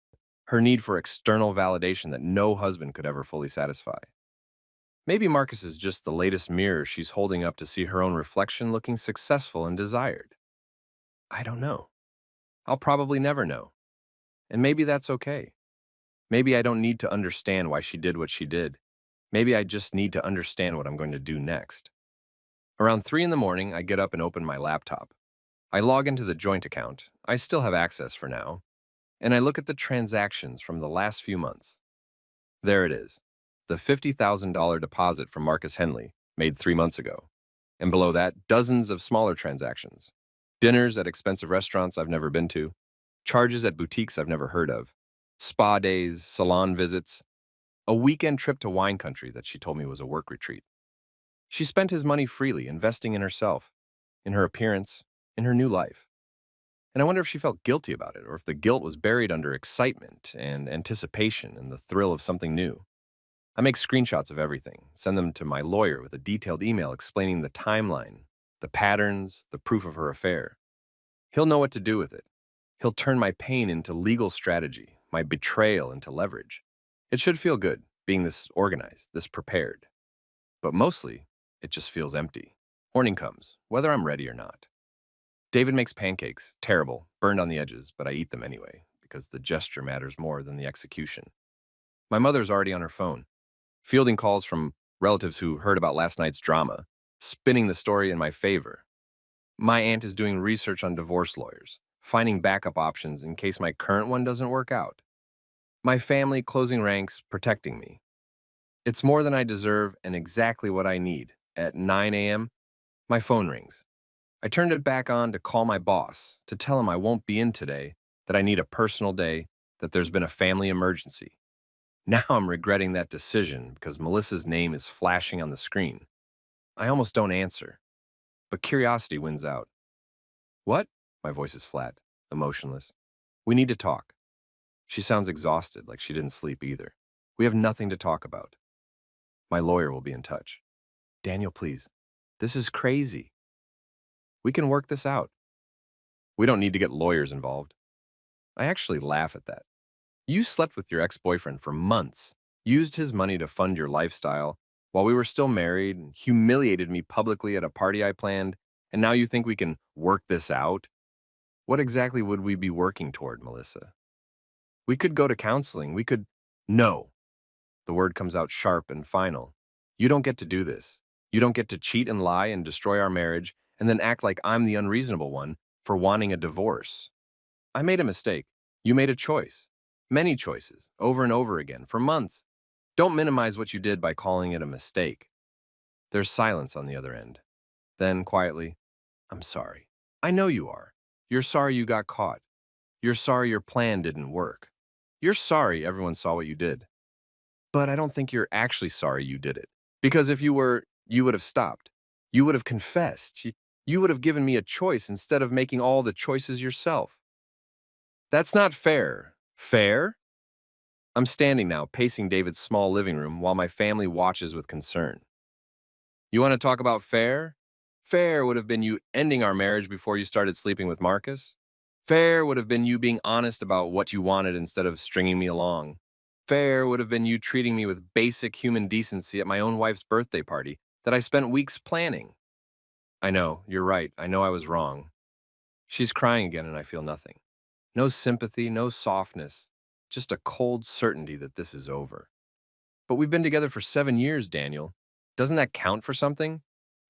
Speaker 1: her need for external validation that no husband could ever fully satisfy. Maybe Marcus is just the latest mirror she's holding up to see her own reflection looking successful and desired. I don't know. I'll probably never know. And maybe that's okay. Maybe I don't need to understand why she did what she did. Maybe I just need to understand what I'm going to do next. Around 3 in the morning, I get up and open my laptop. I log into the joint account. I still have access for now. And I look at the transactions from the last few months. There it is, the $50,000 deposit from Marcus Henley, made 3 months ago. And below that, dozens of smaller transactions. Dinners at expensive restaurants I've never been to, charges at boutiques I've never heard of, spa days, salon visits, a weekend trip to wine country that she told me was a work retreat. She spent his money freely, investing in herself, in her appearance, in her new life. And I wonder if she felt guilty about it, or if the guilt was buried under excitement and anticipation and the thrill of something new. I make screenshots of everything, send them to my lawyer with a detailed email explaining the timeline, the patterns, the proof of her affair. He'll know what to do with it. He'll turn my pain into legal strategy, my betrayal into leverage. It should feel good, being this organized, this prepared. But mostly, it just feels empty. Morning comes, whether I'm ready or not. David makes pancakes, terrible, burned on the edges, but I eat them anyway, because the gesture matters more than the execution. My mother's already on her phone, fielding calls from relatives who heard about last night's drama, spinning the story in my favor. My aunt is doing research on divorce lawyers, finding backup options in case my current one doesn't work out. My family closing ranks, protecting me. It's more than I deserve and exactly what I need. At 9 a.m., my phone rings. I turned it back on to call my boss, to tell him I won't be in today, that I need a personal day, that there's been a family emergency. Now I'm regretting that decision because Melissa's name is flashing on the screen. I almost don't answer, but curiosity wins out. What? My voice is flat, emotionless. We need to talk. She sounds exhausted, like she didn't sleep either. We have nothing to talk about. My lawyer will be in touch. Daniel, please. This is crazy. We can work this out. We don't need to get lawyers involved. I actually laugh at that. You slept with your ex-boyfriend for months, used his money to fund your lifestyle while we were still married, and humiliated me publicly at a party I planned, and now you think we can work this out? What exactly would we be working toward, Melissa? We could go to counseling. We could... No. The word comes out sharp and final. You don't get to do this. You don't get to cheat and lie and destroy our marriage and then act like I'm the unreasonable one for wanting a divorce. I made a mistake. You made a choice. Many choices, over and over again, for months. Don't minimize what you did by calling it a mistake. There's silence on the other end. Then, quietly, I'm sorry. I know you are. You're sorry you got caught. You're sorry your plan didn't work. You're sorry everyone saw what you did. But I don't think you're actually sorry you did it. Because if you were, you would have stopped. You would have confessed. You would have given me a choice instead of making all the choices yourself. That's not fair. Fair? I'm standing now, pacing David's small living room while my family watches with concern. You want to talk about fair? Fair would have been you ending our marriage before you started sleeping with Marcus. Fair would have been you being honest about what you wanted instead of stringing me along. Fair would have been you treating me with basic human decency at my own wife's birthday party that I spent weeks planning. I know, you're right. I know I was wrong. She's crying again and I feel nothing. No sympathy, no softness, just a cold certainty that this is over. But we've been together for 7 years, Daniel. Doesn't that count for something?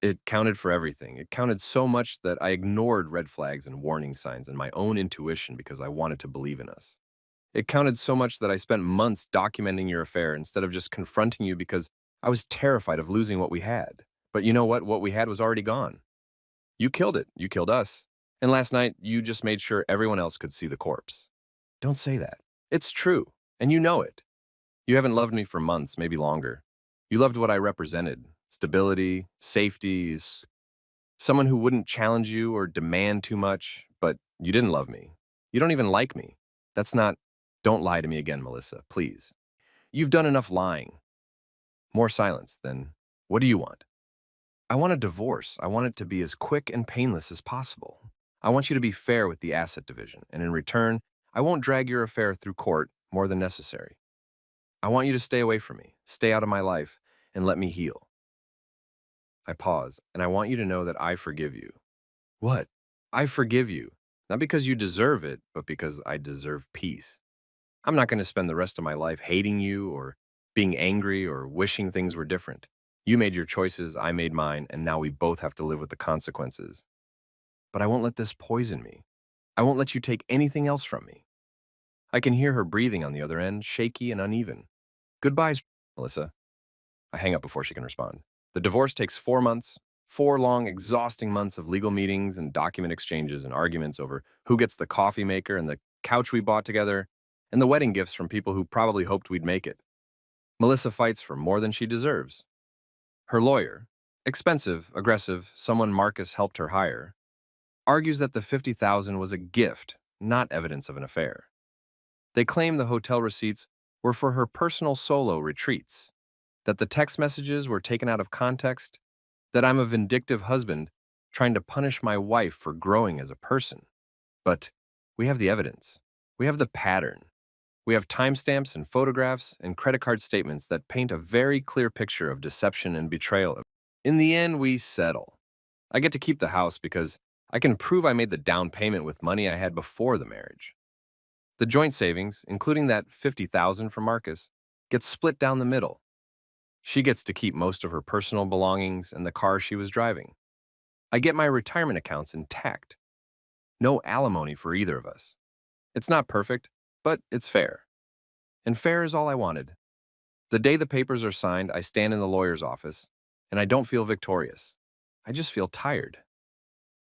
Speaker 1: It counted for everything. It counted so much that I ignored red flags and warning signs and my own intuition because I wanted to believe in us. It counted so much that I spent months documenting your affair instead of just confronting you because I was terrified of losing what we had. But you know what? What we had was already gone. You killed it. You killed us. And last night, you just made sure everyone else could see the corpse. Don't say that. It's true. And you know it. You haven't loved me for months, maybe longer. You loved what I represented stability, safety, someone who wouldn't challenge you or demand too much, but you didn't love me. You don't even like me. That's not. Don't lie to me again, Melissa, please. You've done enough lying. More silence, then what do you want? I want a divorce. I want it to be as quick and painless as possible. I want you to be fair with the asset division, and in return, I won't drag your affair through court more than necessary. I want you to stay away from me, stay out of my life, and let me heal. I pause, and I want you to know that I forgive you. What? I forgive you. Not because you deserve it, but because I deserve peace. I'm not going to spend the rest of my life hating you or being angry or wishing things were different. You made your choices, I made mine, and now we both have to live with the consequences. But I won't let this poison me. I won't let you take anything else from me. I can hear her breathing on the other end, shaky and uneven. Goodbyes, Melissa. I hang up before she can respond. The divorce takes 4 months, 4 long, exhausting months of legal meetings and document exchanges and arguments over who gets the coffee maker and the couch we bought together, and the wedding gifts from people who probably hoped we'd make it. Melissa fights for more than she deserves. Her lawyer, expensive, aggressive, someone Marcus helped her hire, argues that the 50,000 was a gift, not evidence of an affair. They claim the hotel receipts were for her personal solo retreats, that the text messages were taken out of context, that I'm a vindictive husband trying to punish my wife for growing as a person. But we have the evidence. We have the pattern. We have timestamps and photographs and credit card statements that paint a very clear picture of deception and betrayal. In the end, we settle. I get to keep the house because I can prove I made the down payment with money I had before the marriage. The joint savings, including that 50,000 from Marcus, gets split down the middle. She gets to keep most of her personal belongings and the car she was driving. I get my retirement accounts intact. No alimony for either of us. It's not perfect, but it's fair. And fair is all I wanted. The day the papers are signed, I stand in the lawyer's office, and I don't feel victorious. I just feel tired.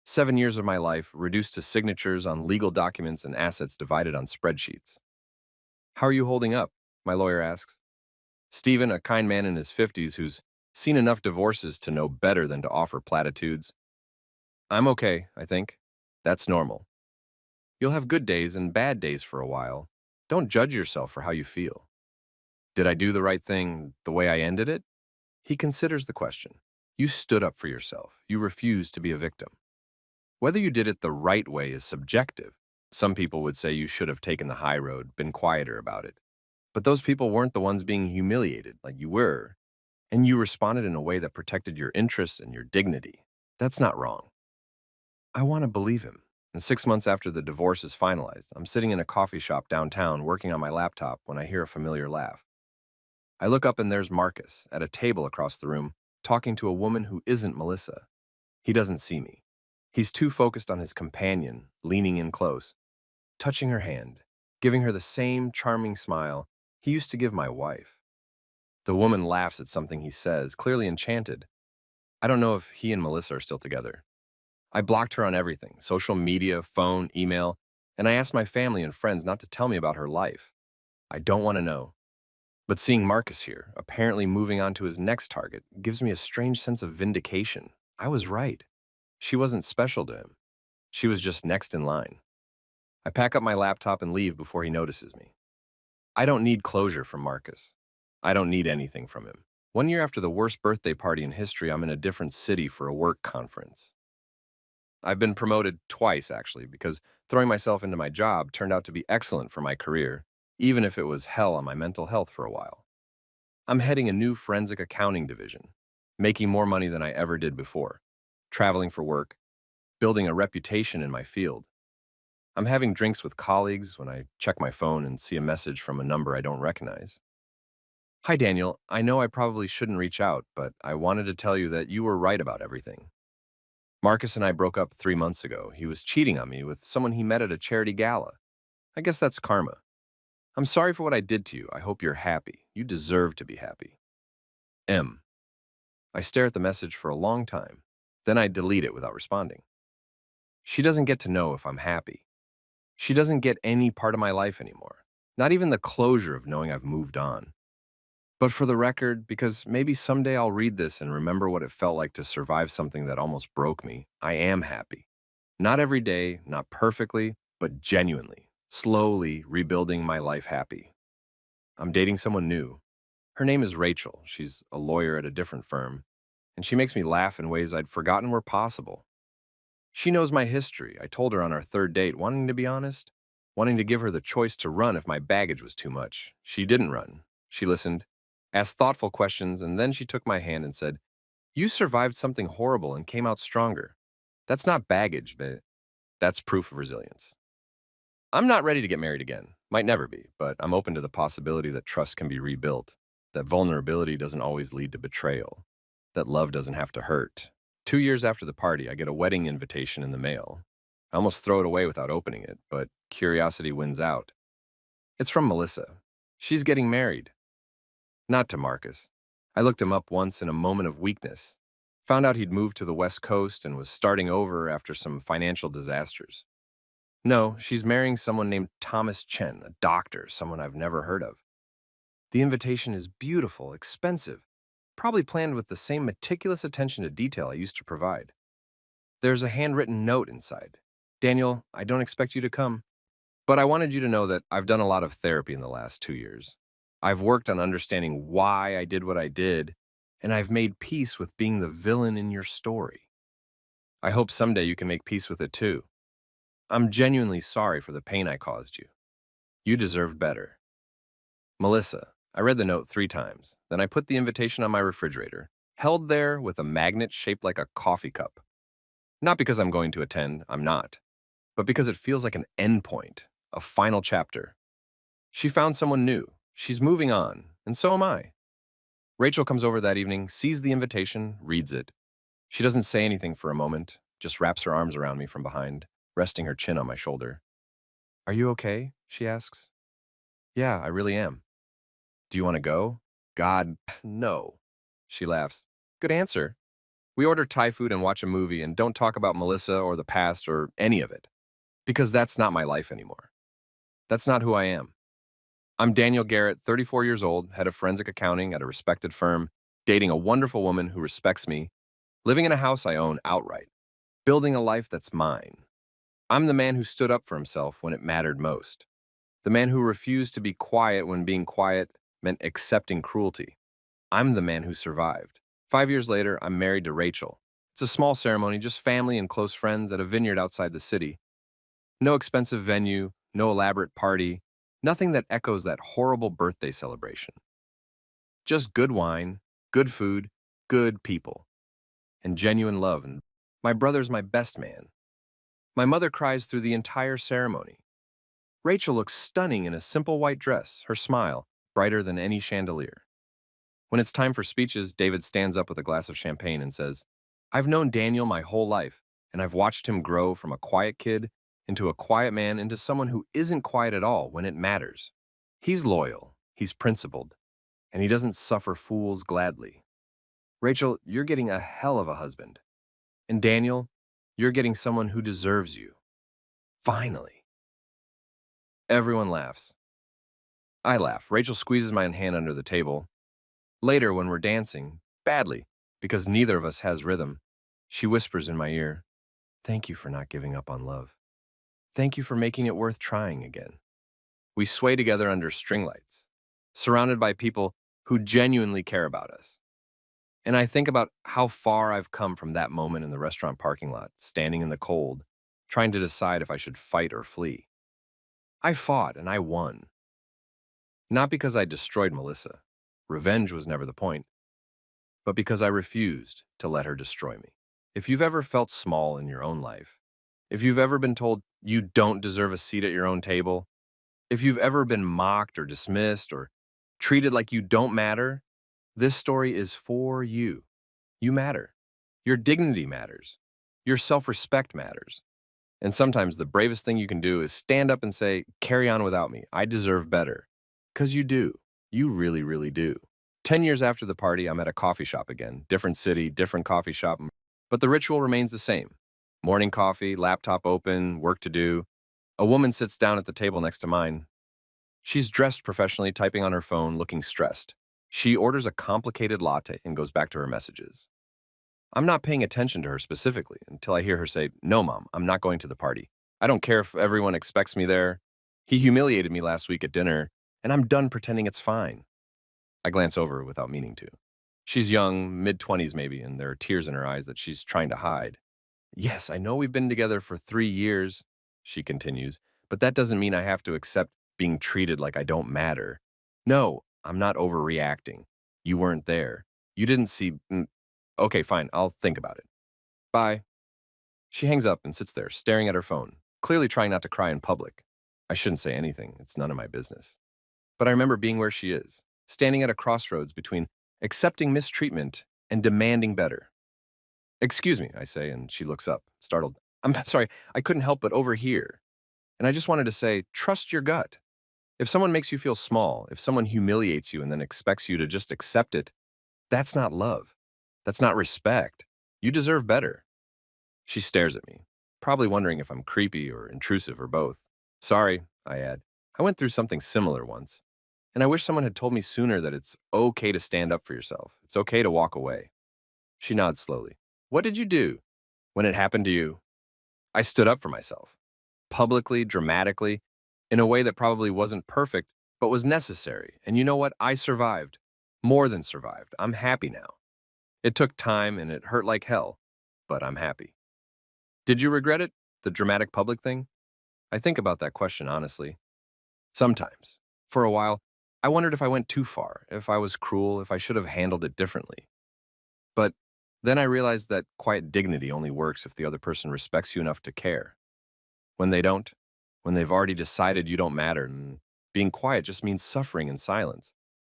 Speaker 1: 7 years of my life reduced to signatures on legal documents and assets divided on spreadsheets. How are you holding up? My lawyer asks. Stephen, a kind man in his 50s who's seen enough divorces to know better than to offer platitudes. I'm okay, I think. That's normal. You'll have good days and bad days for a while. Don't judge yourself for how you feel. Did I do the right thing the way I ended it? He considers the question. You stood up for yourself. You refused to be a victim. Whether you did it the right way is subjective. Some people would say you should have taken the high road, been quieter about it. But those people weren't the ones being humiliated like you were, and you responded in a way that protected your interests and your dignity. That's not wrong. I want to believe him. And 6 months after the divorce is finalized, I'm sitting in a coffee shop downtown working on my laptop when I hear a familiar laugh. I look up and there's Marcus at a table across the room, talking to a woman who isn't Melissa. He doesn't see me. He's too focused on his companion, leaning in close, touching her hand, giving her the same charming smile he used to give my wife. The woman laughs at something he says, clearly enchanted. I don't know if he and Melissa are still together. I blocked her on everything, social media, phone, email, and I asked my family and friends not to tell me about her life. I don't want to know. But seeing Marcus here, apparently moving on to his next target, gives me a strange sense of vindication. I was right. She wasn't special to him. She was just next in line. I pack up my laptop and leave before he notices me. I don't need closure from Marcus. I don't need anything from him. 1 year after the worst birthday party in history, I'm in a different city for a work conference. I've been promoted twice, actually, because throwing myself into my job turned out to be excellent for my career, even if it was hell on my mental health for a while. I'm heading a new forensic accounting division, making more money than I ever did before, traveling for work, building a reputation in my field. I'm having drinks with colleagues when I check my phone and see a message from a number I don't recognize. Hi, Daniel. I know I probably shouldn't reach out, but I wanted to tell you that you were right about everything. Marcus and I broke up 3 months ago. He was cheating on me with someone he met at a charity gala. I guess that's karma. I'm sorry for what I did to you. I hope you're happy. You deserve to be happy. M. I stare at the message for a long time. Then I delete it without responding. She doesn't get to know if I'm happy. She doesn't get any part of my life anymore. Not even the closure of knowing I've moved on. But for the record, because maybe someday I'll read this and remember what it felt like to survive something that almost broke me, I am happy. Not every day, not perfectly, but genuinely, slowly rebuilding my life happy. I'm dating someone new. Her name is Rachel. She's a lawyer at a different firm, and she makes me laugh in ways I'd forgotten were possible. She knows my history. I told her on our third date, wanting to be honest, wanting to give her the choice to run if my baggage was too much. She didn't run. She listened, asked thoughtful questions, and then she took my hand and said, "You survived something horrible and came out stronger. That's not baggage, but that's proof of resilience." I'm not ready to get married again. Might never be, but I'm open to the possibility that trust can be rebuilt, that vulnerability doesn't always lead to betrayal, that love doesn't have to hurt. 2 years after the party, I get a wedding invitation in the mail. I almost throw it away without opening it, but curiosity wins out. It's from Melissa. She's getting married. Not to Marcus. I looked him up once in a moment of weakness. Found out he'd moved to the West Coast and was starting over after some financial disasters. No, she's marrying someone named Thomas Chen, a doctor, someone I've never heard of. The invitation is beautiful, expensive, probably planned with the same meticulous attention to detail I used to provide. There's a handwritten note inside. "Daniel, I don't expect you to come, but I wanted you to know that I've done a lot of therapy in the last 2 years. I've worked on understanding why I did what I did, and I've made peace with being the villain in your story. I hope someday you can make peace with it too. I'm genuinely sorry for the pain I caused you. You deserved better. Melissa." I read the note 3 times. Then I put the invitation on my refrigerator, held there with a magnet shaped like a coffee cup. Not because I'm going to attend, I'm not, but because it feels like an endpoint, a final chapter. She found someone new. She's moving on, and so am I. Rachel comes over that evening, sees the invitation, reads it. She doesn't say anything for a moment, just wraps her arms around me from behind, resting her chin on my shoulder. "Are you okay?" she asks. "Yeah, I really am." "Do you want to go?" "God, no." She laughs. "Good answer." We order Thai food and watch a movie and don't talk about Melissa or the past or any of it. Because that's not my life anymore. That's not who I am. I'm Daniel Garrett, 34 years old, head of forensic accounting at a respected firm, dating a wonderful woman who respects me, living in a house I own outright, building a life that's mine. I'm the man who stood up for himself when it mattered most. The man who refused to be quiet when being quiet meant accepting cruelty. I'm the man who survived. 5 years later, I'm married to Rachel. It's a small ceremony, just family and close friends at a vineyard outside the city. No expensive venue, no elaborate party, nothing that echoes that horrible birthday celebration. Just good wine, good food, good people, and genuine love. And my brother's my best man. My mother cries through the entire ceremony. Rachel looks stunning in a simple white dress, her smile brighter than any chandelier. When it's time for speeches, David stands up with a glass of champagne and says, "I've known Daniel my whole life, and I've watched him grow from a quiet kid into a quiet man into someone who isn't quiet at all when it matters. He's loyal, he's principled, and he doesn't suffer fools gladly. Rachel, you're getting a hell of a husband. And Daniel, you're getting someone who deserves you. Finally." Everyone laughs. I laugh. Rachel squeezes my hand under the table. Later, when we're dancing, badly, because neither of us has rhythm, she whispers in my ear, "Thank you for not giving up on love. Thank you for making it worth trying again." We sway together under string lights, surrounded by people who genuinely care about us. And I think about how far I've come from that moment in the restaurant parking lot, standing in the cold, trying to decide if I should fight or flee. I fought and I won. Not because I destroyed Melissa. Revenge was never the point, but because I refused to let her destroy me. If you've ever felt small in your own life, if you've ever been told you don't deserve a seat at your own table, if you've ever been mocked or dismissed or Treated like you don't matter, this story is for you. You matter. Your dignity matters. Your self-respect matters. And sometimes the bravest thing you can do is stand up and say, carry on without me. I deserve better. Because you do. You really, really do. 10 years after the party, I'm at a coffee shop again. Different city, different coffee shop. But the ritual remains the same. Morning coffee, laptop open, work to do. A woman sits down at the table next to mine. She's dressed professionally, typing on her phone, looking stressed. She orders a complicated latte and goes back to her messages. I'm not paying attention to her specifically until I hear her say, "No, Mom, I'm not going to the party. I don't care if everyone expects me there. He humiliated me last week at dinner, and I'm done pretending it's fine." I glance over without meaning to. She's young, mid-20s maybe, and there are tears in her eyes that she's trying to hide. "Yes, I know we've been together for 3 years," she continues, "but that doesn't mean I have to accept being treated like I don't matter. No, I'm not overreacting. You weren't there. You didn't see. Okay, fine, I'll think about it. Bye." She hangs up and sits there, staring at her phone, clearly trying not to cry in public. I shouldn't say anything, it's none of my business. But I remember being where she is, standing at a crossroads between accepting mistreatment and demanding better. "Excuse me," I say, and she looks up, startled. "I'm sorry, I couldn't help but overhear." And I just wanted to say, trust your gut. If someone makes you feel small, if someone humiliates you and then expects you to just accept it, that's not love. That's not respect. You deserve better. She stares at me, probably wondering if I'm creepy or intrusive or both. "Sorry," I add. "I went through something similar once, and I wish someone had told me sooner that it's okay to stand up for yourself. It's okay to walk away." She nods slowly. "What did you do when it happened to you?" "I stood up for myself. Publicly, dramatically, in a way that probably wasn't perfect, but was necessary. And you know what? I survived. More than survived. I'm happy now. It took time and it hurt like hell, but I'm happy." "Did you regret it? The dramatic public thing?" I think about that question honestly. Sometimes. For a while, I wondered if I went too far, if I was cruel, if I should have handled it differently. But then I realized that quiet dignity only works if the other person respects you enough to care. When they don't, when they've already decided you don't matter, and being quiet just means suffering in silence.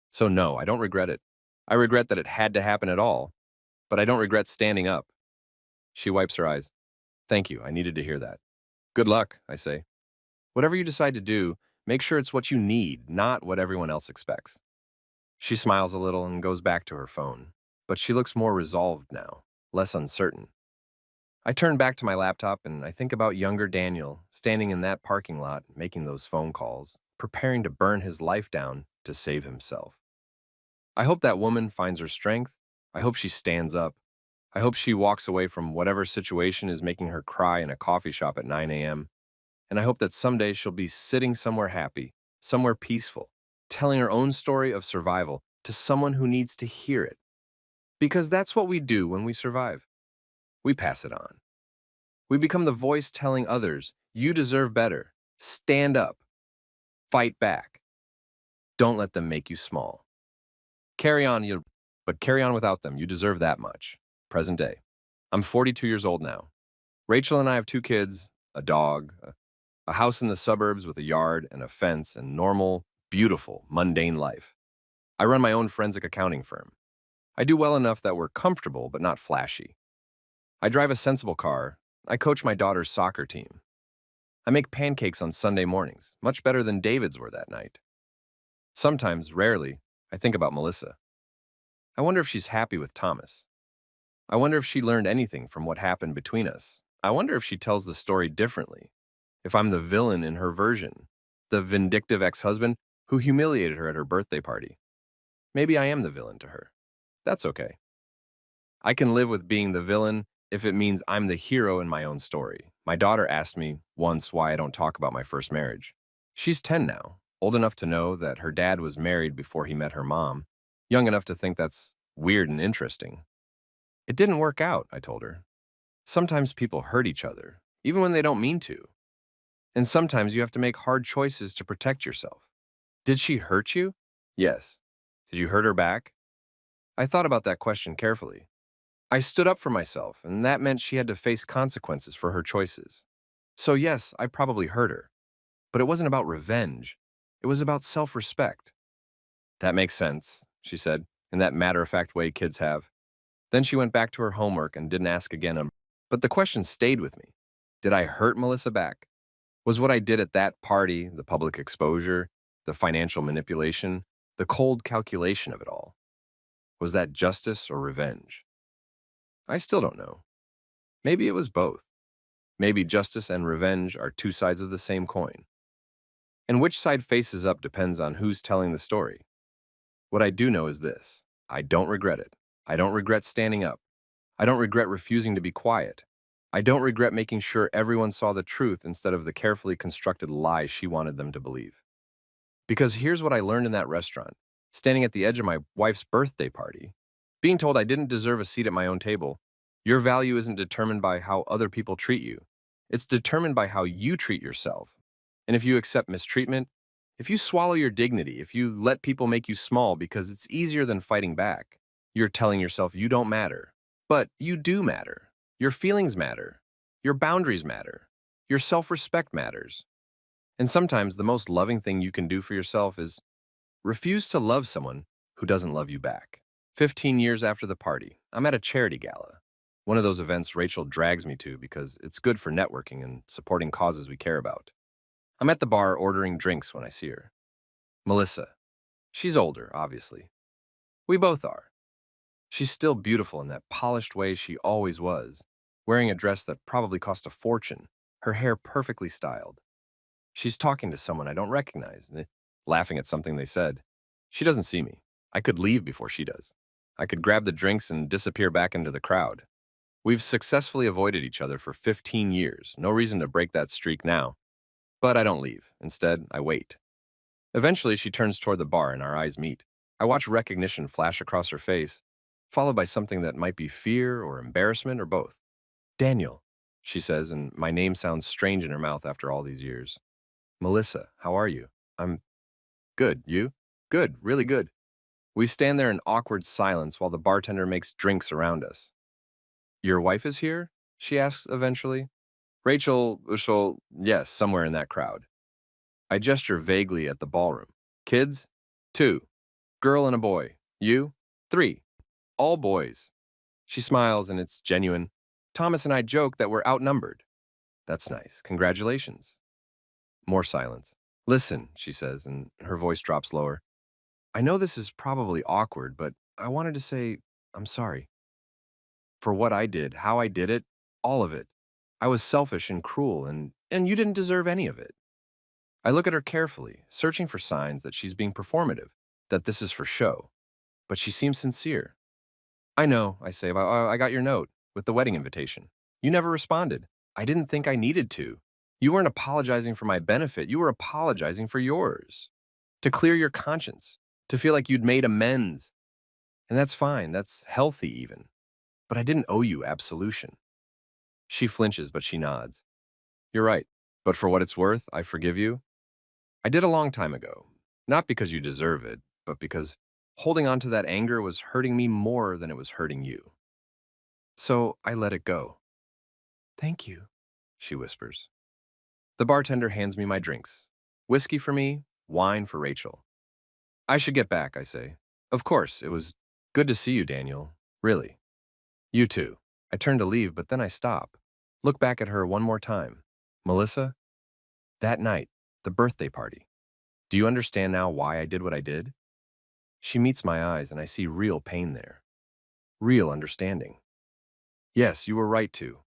Speaker 1: So no, I don't regret it. I regret that it had to happen at all, but I don't regret standing up. She wipes her eyes. "Thank you, I needed to hear that." "Good luck," I say. "Whatever you decide to do, make sure it's what you need, not what everyone else expects." She smiles a little and goes back to her phone, but she looks more resolved now, less uncertain. I turn back to my laptop and I think about younger Daniel standing in that parking lot making those phone calls, preparing to burn his life down to save himself. I hope that woman finds her strength. I hope she stands up. I hope she walks away from whatever situation is making her cry in a coffee shop at 9 a.m. And I hope that someday she'll be sitting somewhere happy, somewhere peaceful, telling her own story of survival to someone who needs to hear it. Because that's what we do when we survive. We pass it on. We become the voice telling others, you deserve better. Stand up. Fight back. Don't let them make you small. Carry on, but carry on without them. You deserve that much. Present day. I'm 42 years old now. Rachel and I have 2 kids, a dog, a house in the suburbs with a yard and a fence and normal, beautiful, mundane life. I run my own forensic accounting firm. I do well enough that we're comfortable but not flashy. I drive a sensible car. I coach my daughter's soccer team. I make pancakes on Sunday mornings, much better than David's were that night. Sometimes, rarely, I think about Melissa. I wonder if she's happy with Thomas. I wonder if she learned anything from what happened between us. I wonder if she tells the story differently. If I'm the villain in her version, the vindictive ex-husband who humiliated her at her birthday party. Maybe I am the villain to her. That's okay. I can live with being the villain if it means I'm the hero in my own story. My daughter asked me once why I don't talk about my first marriage. She's 10 now, old enough to know that her dad was married before he met her mom, young enough to think that's weird and interesting. It didn't work out, I told her. Sometimes people hurt each other, even when they don't mean to. And sometimes you have to make hard choices to protect yourself. Did she hurt you? Yes. Did you hurt her back? I thought about that question carefully. I stood up for myself, and that meant she had to face consequences for her choices. So yes, I probably hurt her. But it wasn't about revenge. It was about self-respect. That makes sense, she said, in that matter-of-fact way kids have. Then she went back to her homework and didn't ask again. But the question stayed with me. Did I hurt Melissa back? Was what I did at that party, the public exposure, the financial manipulation, the cold calculation of it all, was that justice or revenge? I still don't know. Maybe it was both. Maybe justice and revenge are two sides of the same coin. And which side faces up depends on who's telling the story. What I do know is this: I don't regret it. I don't regret standing up. I don't regret refusing to be quiet. I don't regret making sure everyone saw the truth instead of the carefully constructed lie she wanted them to believe. Because here's what I learned in that restaurant, standing at the edge of my wife's birthday party, being told I didn't deserve a seat at my own table. Your value isn't determined by how other people treat you. It's determined by how you treat yourself. And if you accept mistreatment, if you swallow your dignity, if you let people make you small because it's easier than fighting back, you're telling yourself you don't matter. But you do matter. Your feelings matter. Your boundaries matter. Your self-respect matters. And sometimes the most loving thing you can do for yourself is refuse to love someone who doesn't love you back. 15 years after the party, I'm at a charity gala. One of those events Rachel drags me to because it's good for networking and supporting causes we care about. I'm at the bar ordering drinks when I see her. Melissa. She's older, obviously. We both are. She's still beautiful in that polished way she always was, wearing a dress that probably cost a fortune, her hair perfectly styled. She's talking to someone I don't recognize, laughing at something they said. She doesn't see me. I could leave before she does. I could grab the drinks and disappear back into the crowd. We've successfully avoided each other for 15 years. No reason to break that streak now. But I don't leave. Instead, I wait. Eventually, she turns toward the bar and our eyes meet. I watch recognition flash across her face, followed by something that might be fear or embarrassment or both. Daniel, she says, and my name sounds strange in her mouth after all these years. Melissa, how are you? I'm good. You? Good, really good. We stand there in awkward silence while the bartender makes drinks around us. Your wife is here? She asks eventually. Rachel, Ushul, yes, somewhere in that crowd. I gesture vaguely at the ballroom. Kids? 2. Girl and a boy. You? 3. All boys. She smiles and it's genuine. Thomas and I joke that we're outnumbered. That's nice. Congratulations. More silence. Listen, she says, and her voice drops lower. I know this is probably awkward, but I wanted to say I'm sorry. For what I did, how I did it, all of it. I was selfish and cruel, and you didn't deserve any of it. I look at her carefully, searching for signs that she's being performative, that this is for show. But she seems sincere. I know, I say, I got your note with the wedding invitation. You never responded. I didn't think I needed to. You weren't apologizing for my benefit. You were apologizing for yours. To clear your conscience, to feel like you'd made amends. And that's fine. That's healthy even. But I didn't owe you absolution. She flinches, but she nods. You're right. But for what it's worth, I forgive you. I did a long time ago. Not because you deserve it, but because holding on to that anger was hurting me more than it was hurting you. So I let it go. Thank you, she whispers. The bartender hands me my drinks. Whiskey for me, wine for Rachel. I should get back, I say. Of course, it was good to see you, Daniel. Really. You too. I turn to leave, but then I stop. Look back at her one more time. Melissa? That night, the birthday party. Do you understand now why I did what I did? She meets my eyes and I see real pain there. Real understanding. Yes, you were right to.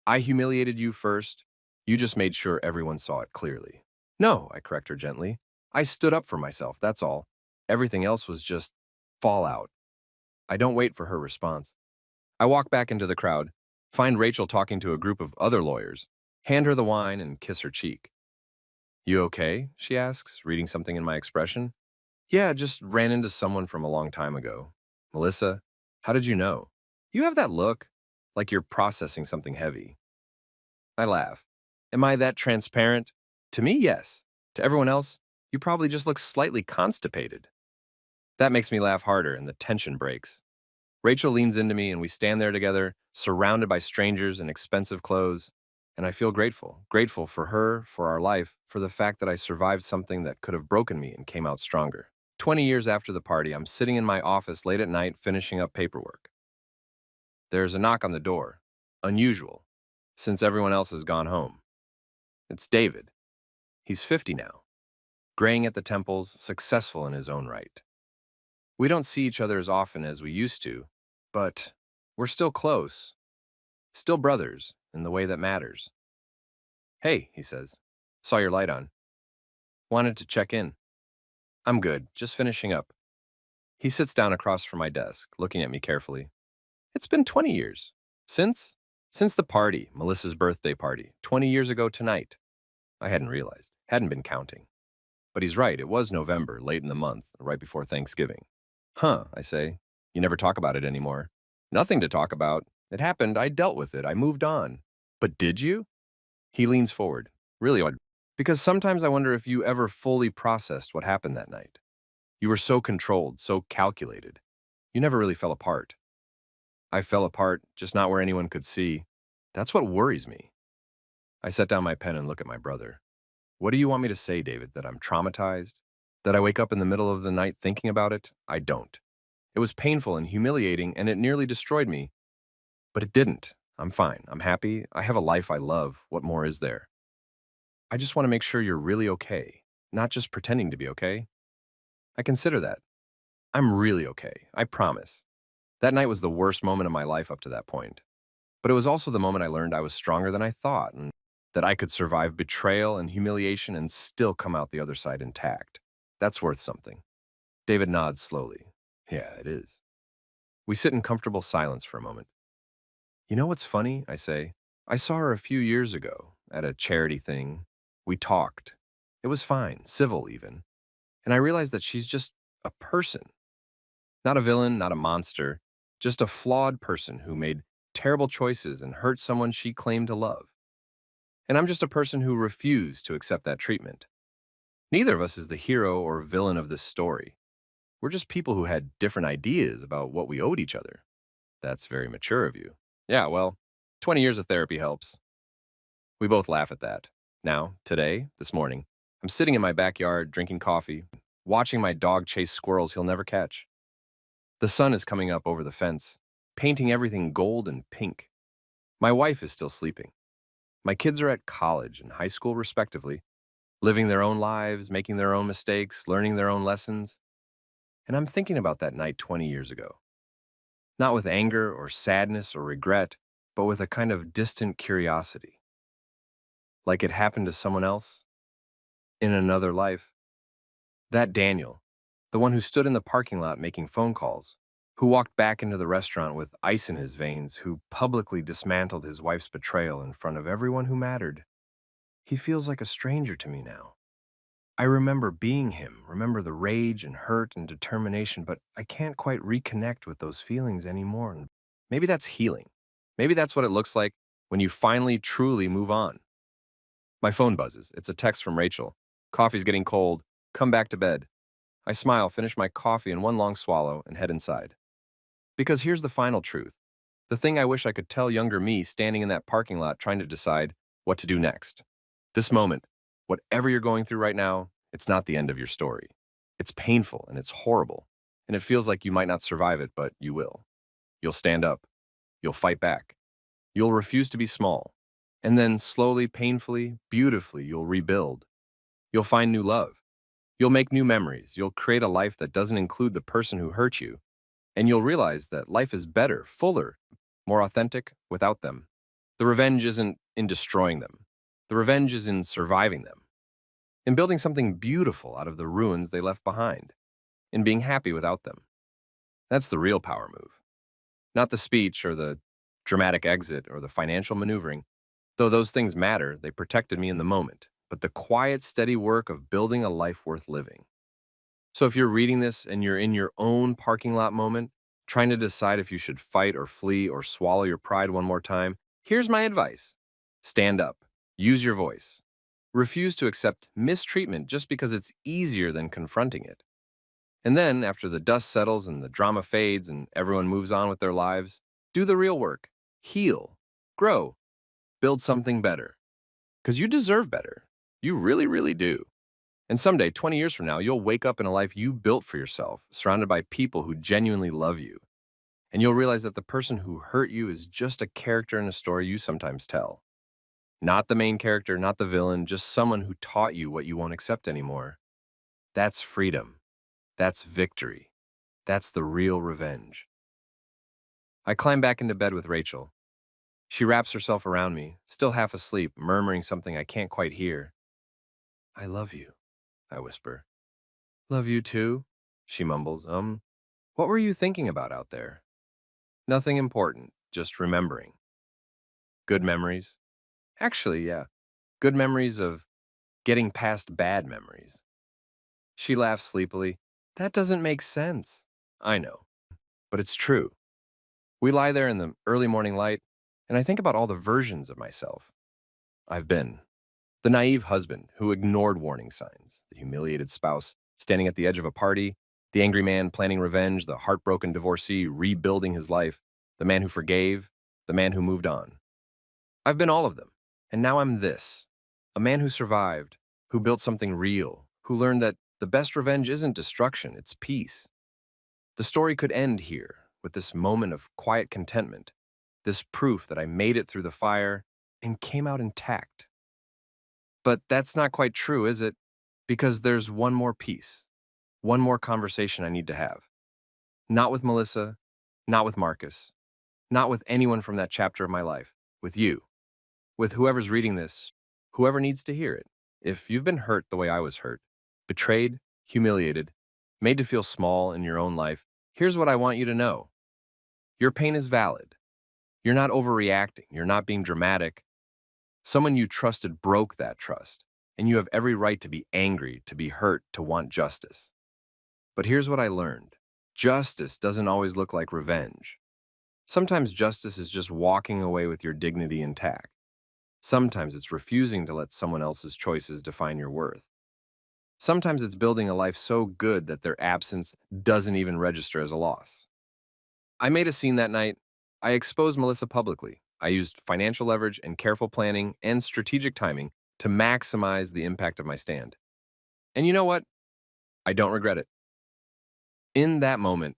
Speaker 1: I humiliated you first. You just made sure everyone saw it clearly. No, I correct her gently. I stood up for myself, that's all. Everything else was just fallout. I don't wait for her response. I walk back into the crowd, find Rachel talking to a group of other lawyers, hand her the wine and kiss her cheek. You okay? She asks, reading something in my expression. Yeah, just ran into someone from a long time ago. Melissa, how did you know? You have that look, like you're processing something heavy. I laugh. Am I that transparent? To me, yes. To everyone else, you probably just look slightly constipated. That makes me laugh harder and the tension breaks. Rachel leans into me and we stand there together, surrounded by strangers and expensive clothes. And I feel grateful. Grateful for her, for our life, for the fact that I survived something that could have broken me and came out stronger. 20 years after the party, I'm sitting in my office late at night finishing up paperwork. There's a knock on the door. Unusual, since everyone else has gone home. It's David. He's 50 now, graying at the temples, successful in his own right. We don't see each other as often as we used to, but we're still close, still brothers in the way that matters. Hey, he says, saw your light on. Wanted to check in. I'm good, just finishing up. He sits down across from my desk, looking at me carefully. It's been 20 years. Since? Since the party, Melissa's birthday party, 20 years ago tonight. I hadn't realized, hadn't been counting. But he's right, it was November, late in the month, right before Thanksgiving. Huh, I say. You never talk about it anymore. Nothing to talk about. It happened, I dealt with it, I moved on. But did you? He leans forward. Really odd. Because sometimes I wonder if you ever fully processed what happened that night. You were so controlled, so calculated. You never really fell apart. I fell apart, just not where anyone could see. That's what worries me. I set down my pen and look at my brother. What do you want me to say, David? That I'm traumatized? That I wake up in the middle of the night thinking about it? I don't. It was painful and humiliating, and it nearly destroyed me. But it didn't. I'm fine. I'm happy. I have a life I love. What more is there? I just want to make sure you're really okay, not just pretending to be okay. I consider that. I'm really okay. I promise. That night was the worst moment of my life up to that point. But it was also the moment I learned I was stronger than I thought and that I could survive betrayal and humiliation and still come out the other side intact. That's worth something. David nods slowly. Yeah, it is. We sit in comfortable silence for a moment. You know what's funny? I say. I saw her a few years ago at a charity thing. We talked. It was fine, civil even. And I realized that she's just a person. Not a villain, not a monster, just a flawed person who made terrible choices and hurt someone she claimed to love. And I'm just a person who refused to accept that treatment. Neither of us is the hero or villain of this story. We're just people who had different ideas about what we owed each other. That's very mature of you. Yeah, well, 20 years of therapy helps. We both laugh at that. Now, today, this morning, I'm sitting in my backyard drinking coffee, watching my dog chase squirrels he'll never catch. The sun is coming up over the fence, painting everything gold and pink. My wife is still sleeping. My kids are at college and high school, respectively, living their own lives, making their own mistakes, learning their own lessons. And I'm thinking about that night 20 years ago. Not with anger or sadness or regret, but with a kind of distant curiosity. Like it happened to someone else in another life. That Daniel, the one who stood in the parking lot making phone calls, who walked back into the restaurant with ice in his veins, who publicly dismantled his wife's betrayal in front of everyone who mattered. He feels like a stranger to me now. I remember being him, remember the rage and hurt and determination, but I can't quite reconnect with those feelings anymore. And maybe that's healing. Maybe that's what it looks like when you finally truly move on. My phone buzzes. It's a text from Rachel. Coffee's getting cold. Come back to bed. I smile, finish my coffee in one long swallow, and head inside. Because here's the final truth. The thing I wish I could tell younger me standing in that parking lot trying to decide what to do next. This moment, whatever you're going through right now, it's not the end of your story. It's painful and it's horrible, and it feels like you might not survive it, but you will. You'll stand up. You'll fight back. You'll refuse to be small. And then slowly, painfully, beautifully, you'll rebuild. You'll find new love. You'll make new memories. You'll create a life that doesn't include the person who hurt you. And you'll realize that life is better, fuller, more authentic without them. The revenge isn't in destroying them. The revenge is in surviving them, in building something beautiful out of the ruins they left behind, in being happy without them. That's the real power move. Not the speech or the dramatic exit or the financial maneuvering. Though those things matter, they protected me in the moment. But the quiet, steady work of building a life worth living. So if you're reading this and you're in your own parking lot moment, trying to decide if you should fight or flee or swallow your pride one more time, here's my advice. Stand up. Use your voice. Refuse to accept mistreatment just because it's easier than confronting it. And then, after the dust settles and the drama fades and everyone moves on with their lives, do the real work. Heal. Grow. Build something better. Because you deserve better. You really, really do. And someday, 20 years from now, you'll wake up in a life you built for yourself, surrounded by people who genuinely love you. And you'll realize that the person who hurt you is just a character in a story you sometimes tell. Not the main character, not the villain, just someone who taught you what you won't accept anymore. That's freedom. That's victory. That's the real revenge. I climb back into bed with Rachel. She wraps herself around me, still half asleep, murmuring something I can't quite hear. I love you, I whisper. Love you too, she mumbles. What were you thinking about out there? Nothing important, just remembering. Good memories. Actually, yeah, good memories of getting past bad memories. She laughs sleepily. That doesn't make sense. I know, but it's true. We lie there in the early morning light, and I think about all the versions of myself I've been. The naive husband who ignored warning signs, the humiliated spouse standing at the edge of a party, the angry man planning revenge, the heartbroken divorcee rebuilding his life, the man who forgave, the man who moved on. I've been all of them, and now I'm this, a man who survived, who built something real, who learned that the best revenge isn't destruction, it's peace. The story could end here, with this moment of quiet contentment, this proof that I made it through the fire and came out intact. But that's not quite true, is it? Because there's one more piece, one more conversation I need to have. Not with Melissa, not with Marcus, not with anyone from that chapter of my life, with you, with whoever's reading this, whoever needs to hear it. If you've been hurt the way I was hurt, betrayed, humiliated, made to feel small in your own life, here's what I want you to know. Your pain is valid. You're not overreacting. You're not being dramatic. Someone you trusted broke that trust, and you have every right to be angry, to be hurt, to want justice. But here's what I learned. Justice doesn't always look like revenge. Sometimes justice is just walking away with your dignity intact. Sometimes it's refusing to let someone else's choices define your worth. Sometimes it's building a life so good that their absence doesn't even register as a loss. I made a scene that night. I exposed Melissa publicly. I used financial leverage and careful planning and strategic timing to maximize the impact of my stand. And you know what? I don't regret it. In that moment,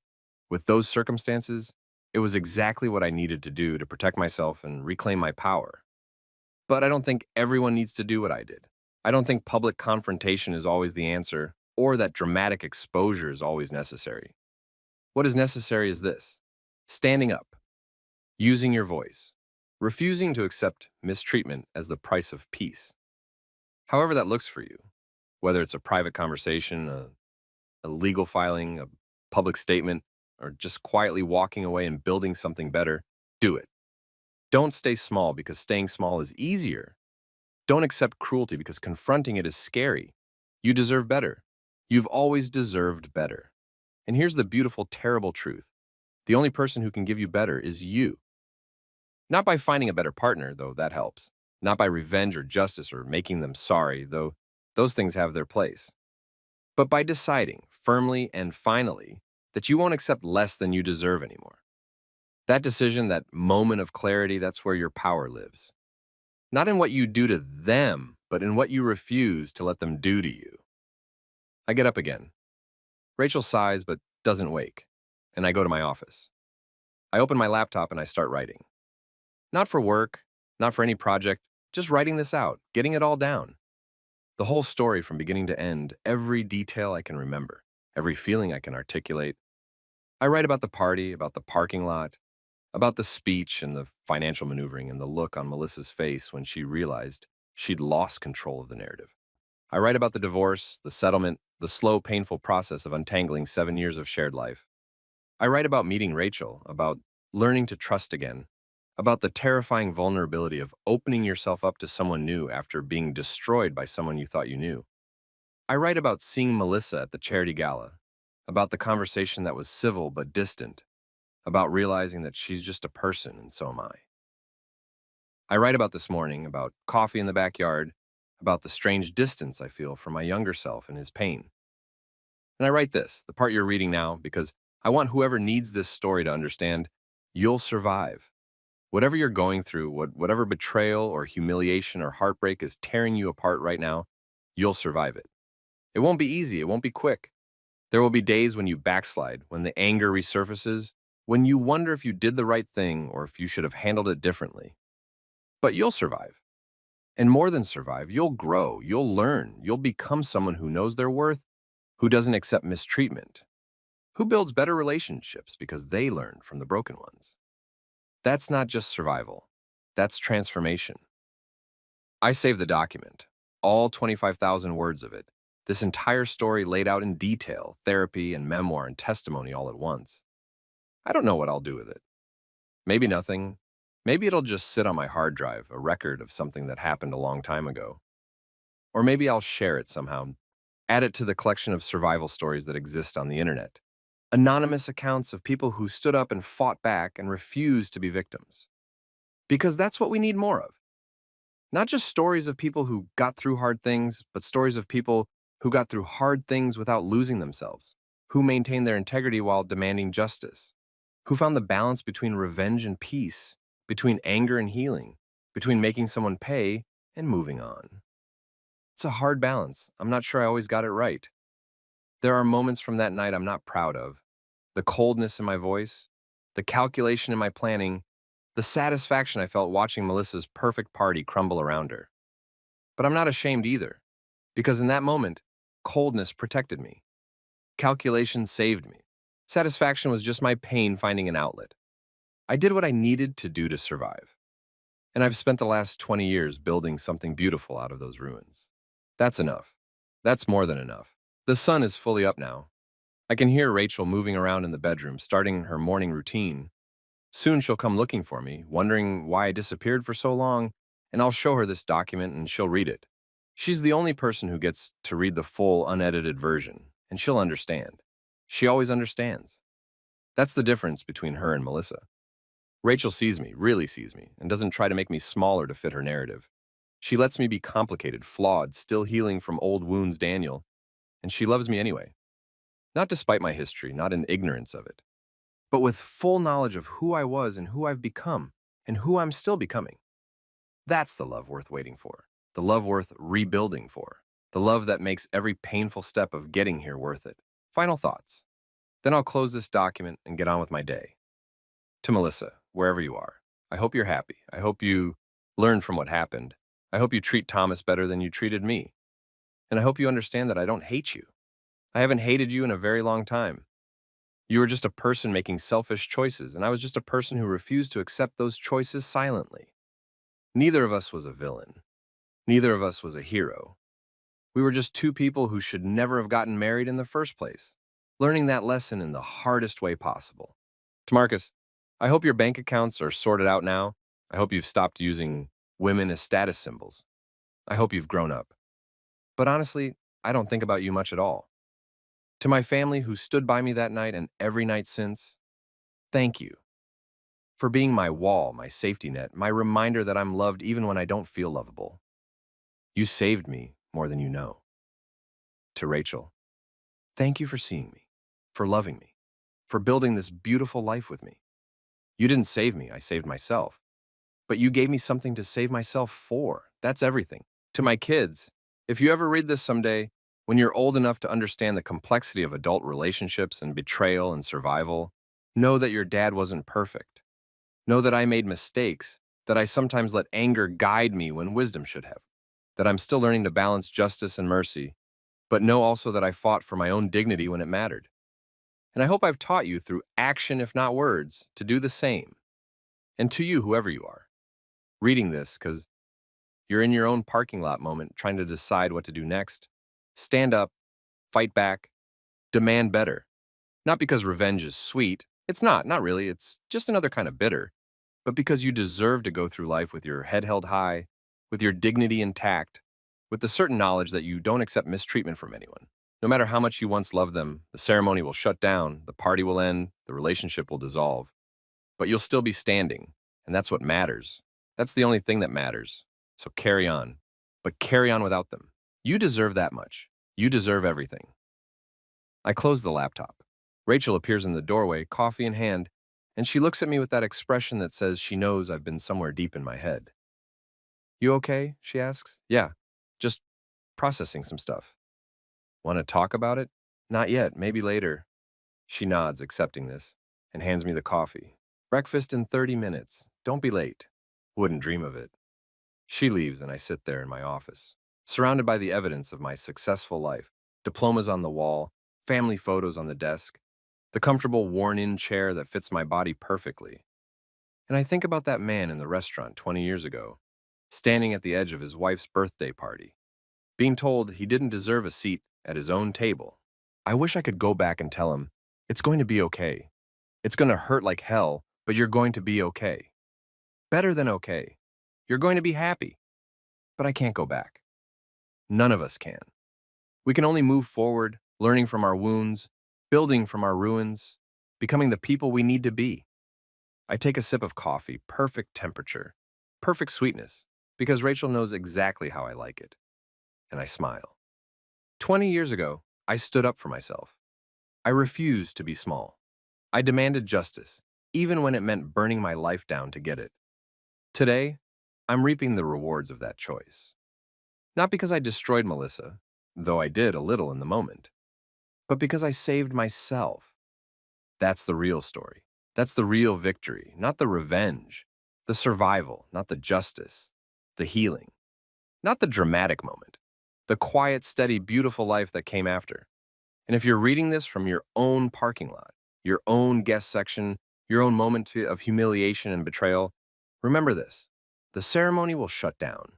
Speaker 1: with those circumstances, it was exactly what I needed to do to protect myself and reclaim my power. But I don't think everyone needs to do what I did. I don't think public confrontation is always the answer or that dramatic exposure is always necessary. What is necessary is this: standing up, using your voice, refusing to accept mistreatment as the price of peace. However that looks for you, whether it's a private conversation, a legal filing, a public statement, or just quietly walking away and building something better, do it. Don't stay small because staying small is easier. Don't accept cruelty because confronting it is scary. You deserve better. You've always deserved better. And here's the beautiful, terrible truth. The only person who can give you better is you. Not by finding a better partner, though that helps. Not by revenge or justice or making them sorry, though those things have their place. But by deciding, firmly and finally, that you won't accept less than you deserve anymore. That decision, that moment of clarity, that's where your power lives. Not in what you do to them, but in what you refuse to let them do to you. I get up again. Rachel sighs but doesn't wake, and I go to my office. I open my laptop and I start writing. Not for work, not for any project, just writing this out, getting it all down. The whole story from beginning to end, every detail I can remember, every feeling I can articulate. I write about the party, about the parking lot, about the speech and the financial maneuvering and the look on Melissa's face when she realized she'd lost control of the narrative. I write about the divorce, the settlement, the slow, painful process of untangling 7 years of shared life. I write about meeting Rachel, about learning to trust again, about the terrifying vulnerability of opening yourself up to someone new after being destroyed by someone you thought you knew. I write about seeing Melissa at the charity gala, about the conversation that was civil but distant, about realizing that she's just a person and so am I. I write about this morning, about coffee in the backyard, about the strange distance I feel from my younger self and his pain. And I write this, the part you're reading now, because I want whoever needs this story to understand you'll survive. Whatever you're going through, whatever betrayal or humiliation or heartbreak is tearing you apart right now, you'll survive it. It won't be easy, it won't be quick. There will be days when you backslide, when the anger resurfaces, when you wonder if you did the right thing or if you should have handled it differently. But you'll survive. And more than survive, you'll grow, you'll learn, you'll become someone who knows their worth, who doesn't accept mistreatment, who builds better relationships because they learned from the broken ones. That's not just survival, that's transformation. I saved the document, all 25,000 words of it, this entire story laid out in detail, therapy and memoir and testimony all at once. I don't know what I'll do with it. Maybe nothing. Maybe it'll just sit on my hard drive, a record of something that happened a long time ago. Or maybe I'll share it somehow, add it to the collection of survival stories that exist on the internet. Anonymous accounts of people who stood up and fought back and refused to be victims. Because that's what we need more of. Not just stories of people who got through hard things, but stories of people who got through hard things without losing themselves, who maintained their integrity while demanding justice, who found the balance between revenge and peace, between anger and healing, between making someone pay and moving on. It's a hard balance. I'm not sure I always got it right. There are moments from that night I'm not proud of. The coldness in my voice, the calculation in my planning, the satisfaction I felt watching Melissa's perfect party crumble around her. But I'm not ashamed either, because in that moment, coldness protected me. Calculation saved me. Satisfaction was just my pain finding an outlet. I did what I needed to do to survive. And I've spent the last 20 years building something beautiful out of those ruins. That's enough. That's more than enough. The sun is fully up now. I can hear Rachel moving around in the bedroom, starting her morning routine. Soon she'll come looking for me, wondering why I disappeared for so long, and I'll show her this document and she'll read it. She's the only person who gets to read the full, unedited version, and she'll understand. She always understands. That's the difference between her and Melissa. Rachel sees me, really sees me, and doesn't try to make me smaller to fit her narrative. She lets me be complicated, flawed, still healing from old wounds Daniel, and she loves me anyway. Not despite my history, not in ignorance of it, but with full knowledge of who I was and who I've become, and who I'm still becoming. That's the love worth waiting for, the love worth rebuilding for, the love that makes every painful step of getting here worth it. Final thoughts. Then I'll close this document and get on with my day. To Melissa, wherever you are, I hope you're happy. I hope you learn from what happened. I hope you treat Thomas better than you treated me. And I hope you understand that I don't hate you. I haven't hated you in a very long time. You were just a person making selfish choices, and I was just a person who refused to accept those choices silently. Neither of us was a villain. Neither of us was a hero. We were just two people who should never have gotten married in the first place, learning that lesson in the hardest way possible. To Marcus, I hope your bank accounts are sorted out now. I hope you've stopped using women as status symbols. I hope you've grown up. But honestly, I don't think about you much at all. To my family who stood by me that night and every night since, thank you for being my wall, my safety net, my reminder that I'm loved even when I don't feel lovable. You saved me more than you know. To Rachel, thank you for seeing me, for loving me, for building this beautiful life with me. You didn't save me, I saved myself. But you gave me something to save myself for. That's everything. To my kids, if you ever read this someday, when you're old enough to understand the complexity of adult relationships and betrayal and survival, know that your dad wasn't perfect. Know that I made mistakes, that I sometimes let anger guide me when wisdom should have, that I'm still learning to balance justice and mercy, but know also that I fought for my own dignity when it mattered. And I hope I've taught you through action, if not words, to do the same. And to you, whoever you are, reading this, because you're in your own parking lot moment trying to decide what to do next, stand up, fight back, demand better. Not because revenge is sweet. It's not really. It's just another kind of bitter. But because you deserve to go through life with your head held high, with your dignity intact, with the certain knowledge that you don't accept mistreatment from anyone. No matter how much you once loved them, the ceremony will shut down, the party will end, the relationship will dissolve. But you'll still be standing, and that's what matters. That's the only thing that matters. So carry on. But carry on without them. You deserve that much. You deserve everything. I close the laptop. Rachel appears in the doorway, coffee in hand, and she looks at me with that expression that says she knows I've been somewhere deep in my head. You okay? She asks. Yeah, just processing some stuff. Want to talk about it? Not yet, maybe later. She nods, accepting this, and hands me the coffee. Breakfast in 30 minutes. Don't be late. Wouldn't dream of it. She leaves, and I sit there in my office, surrounded by the evidence of my successful life: diplomas on the wall, family photos on the desk, the comfortable worn-in chair that fits my body perfectly. And I think about that man in the restaurant 20 years ago, standing at the edge of his wife's birthday party, being told he didn't deserve a seat at his own table. I wish I could go back and tell him, it's going to be okay. It's going to hurt like hell, but you're going to be okay. Better than okay. You're going to be happy. But I can't go back. None of us can. We can only move forward, learning from our wounds, building from our ruins, becoming the people we need to be. I take a sip of coffee, perfect temperature, perfect sweetness, because Rachel knows exactly how I like it. And I smile. 20 years ago, I stood up for myself. I refused to be small. I demanded justice, even when it meant burning my life down to get it. Today, I'm reaping the rewards of that choice. Not because I destroyed Melissa, though I did a little in the moment, but because I saved myself. That's the real story. That's the real victory, not the revenge, the survival, not the justice, the healing, not the dramatic moment, the quiet, steady, beautiful life that came after. And if you're reading this from your own parking lot, your own guest section, your own moment of humiliation and betrayal, remember this: the ceremony will shut down,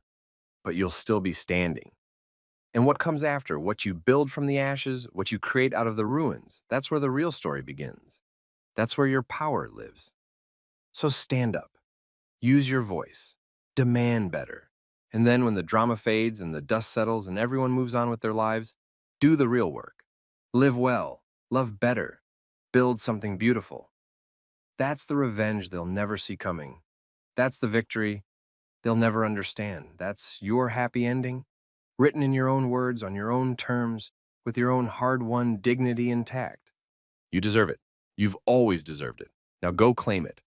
Speaker 1: but you'll still be standing. And what comes after, what you build from the ashes, what you create out of the ruins, that's where the real story begins. That's where your power lives. So stand up, use your voice, demand better. And then when the drama fades and the dust settles and everyone moves on with their lives, do the real work. Live well, love better, build something beautiful. That's the revenge they'll never see coming. That's the victory they'll never understand. That's your happy ending, written in your own words, on your own terms, with your own hard-won dignity intact. You deserve it. You've always deserved it. Now go claim it.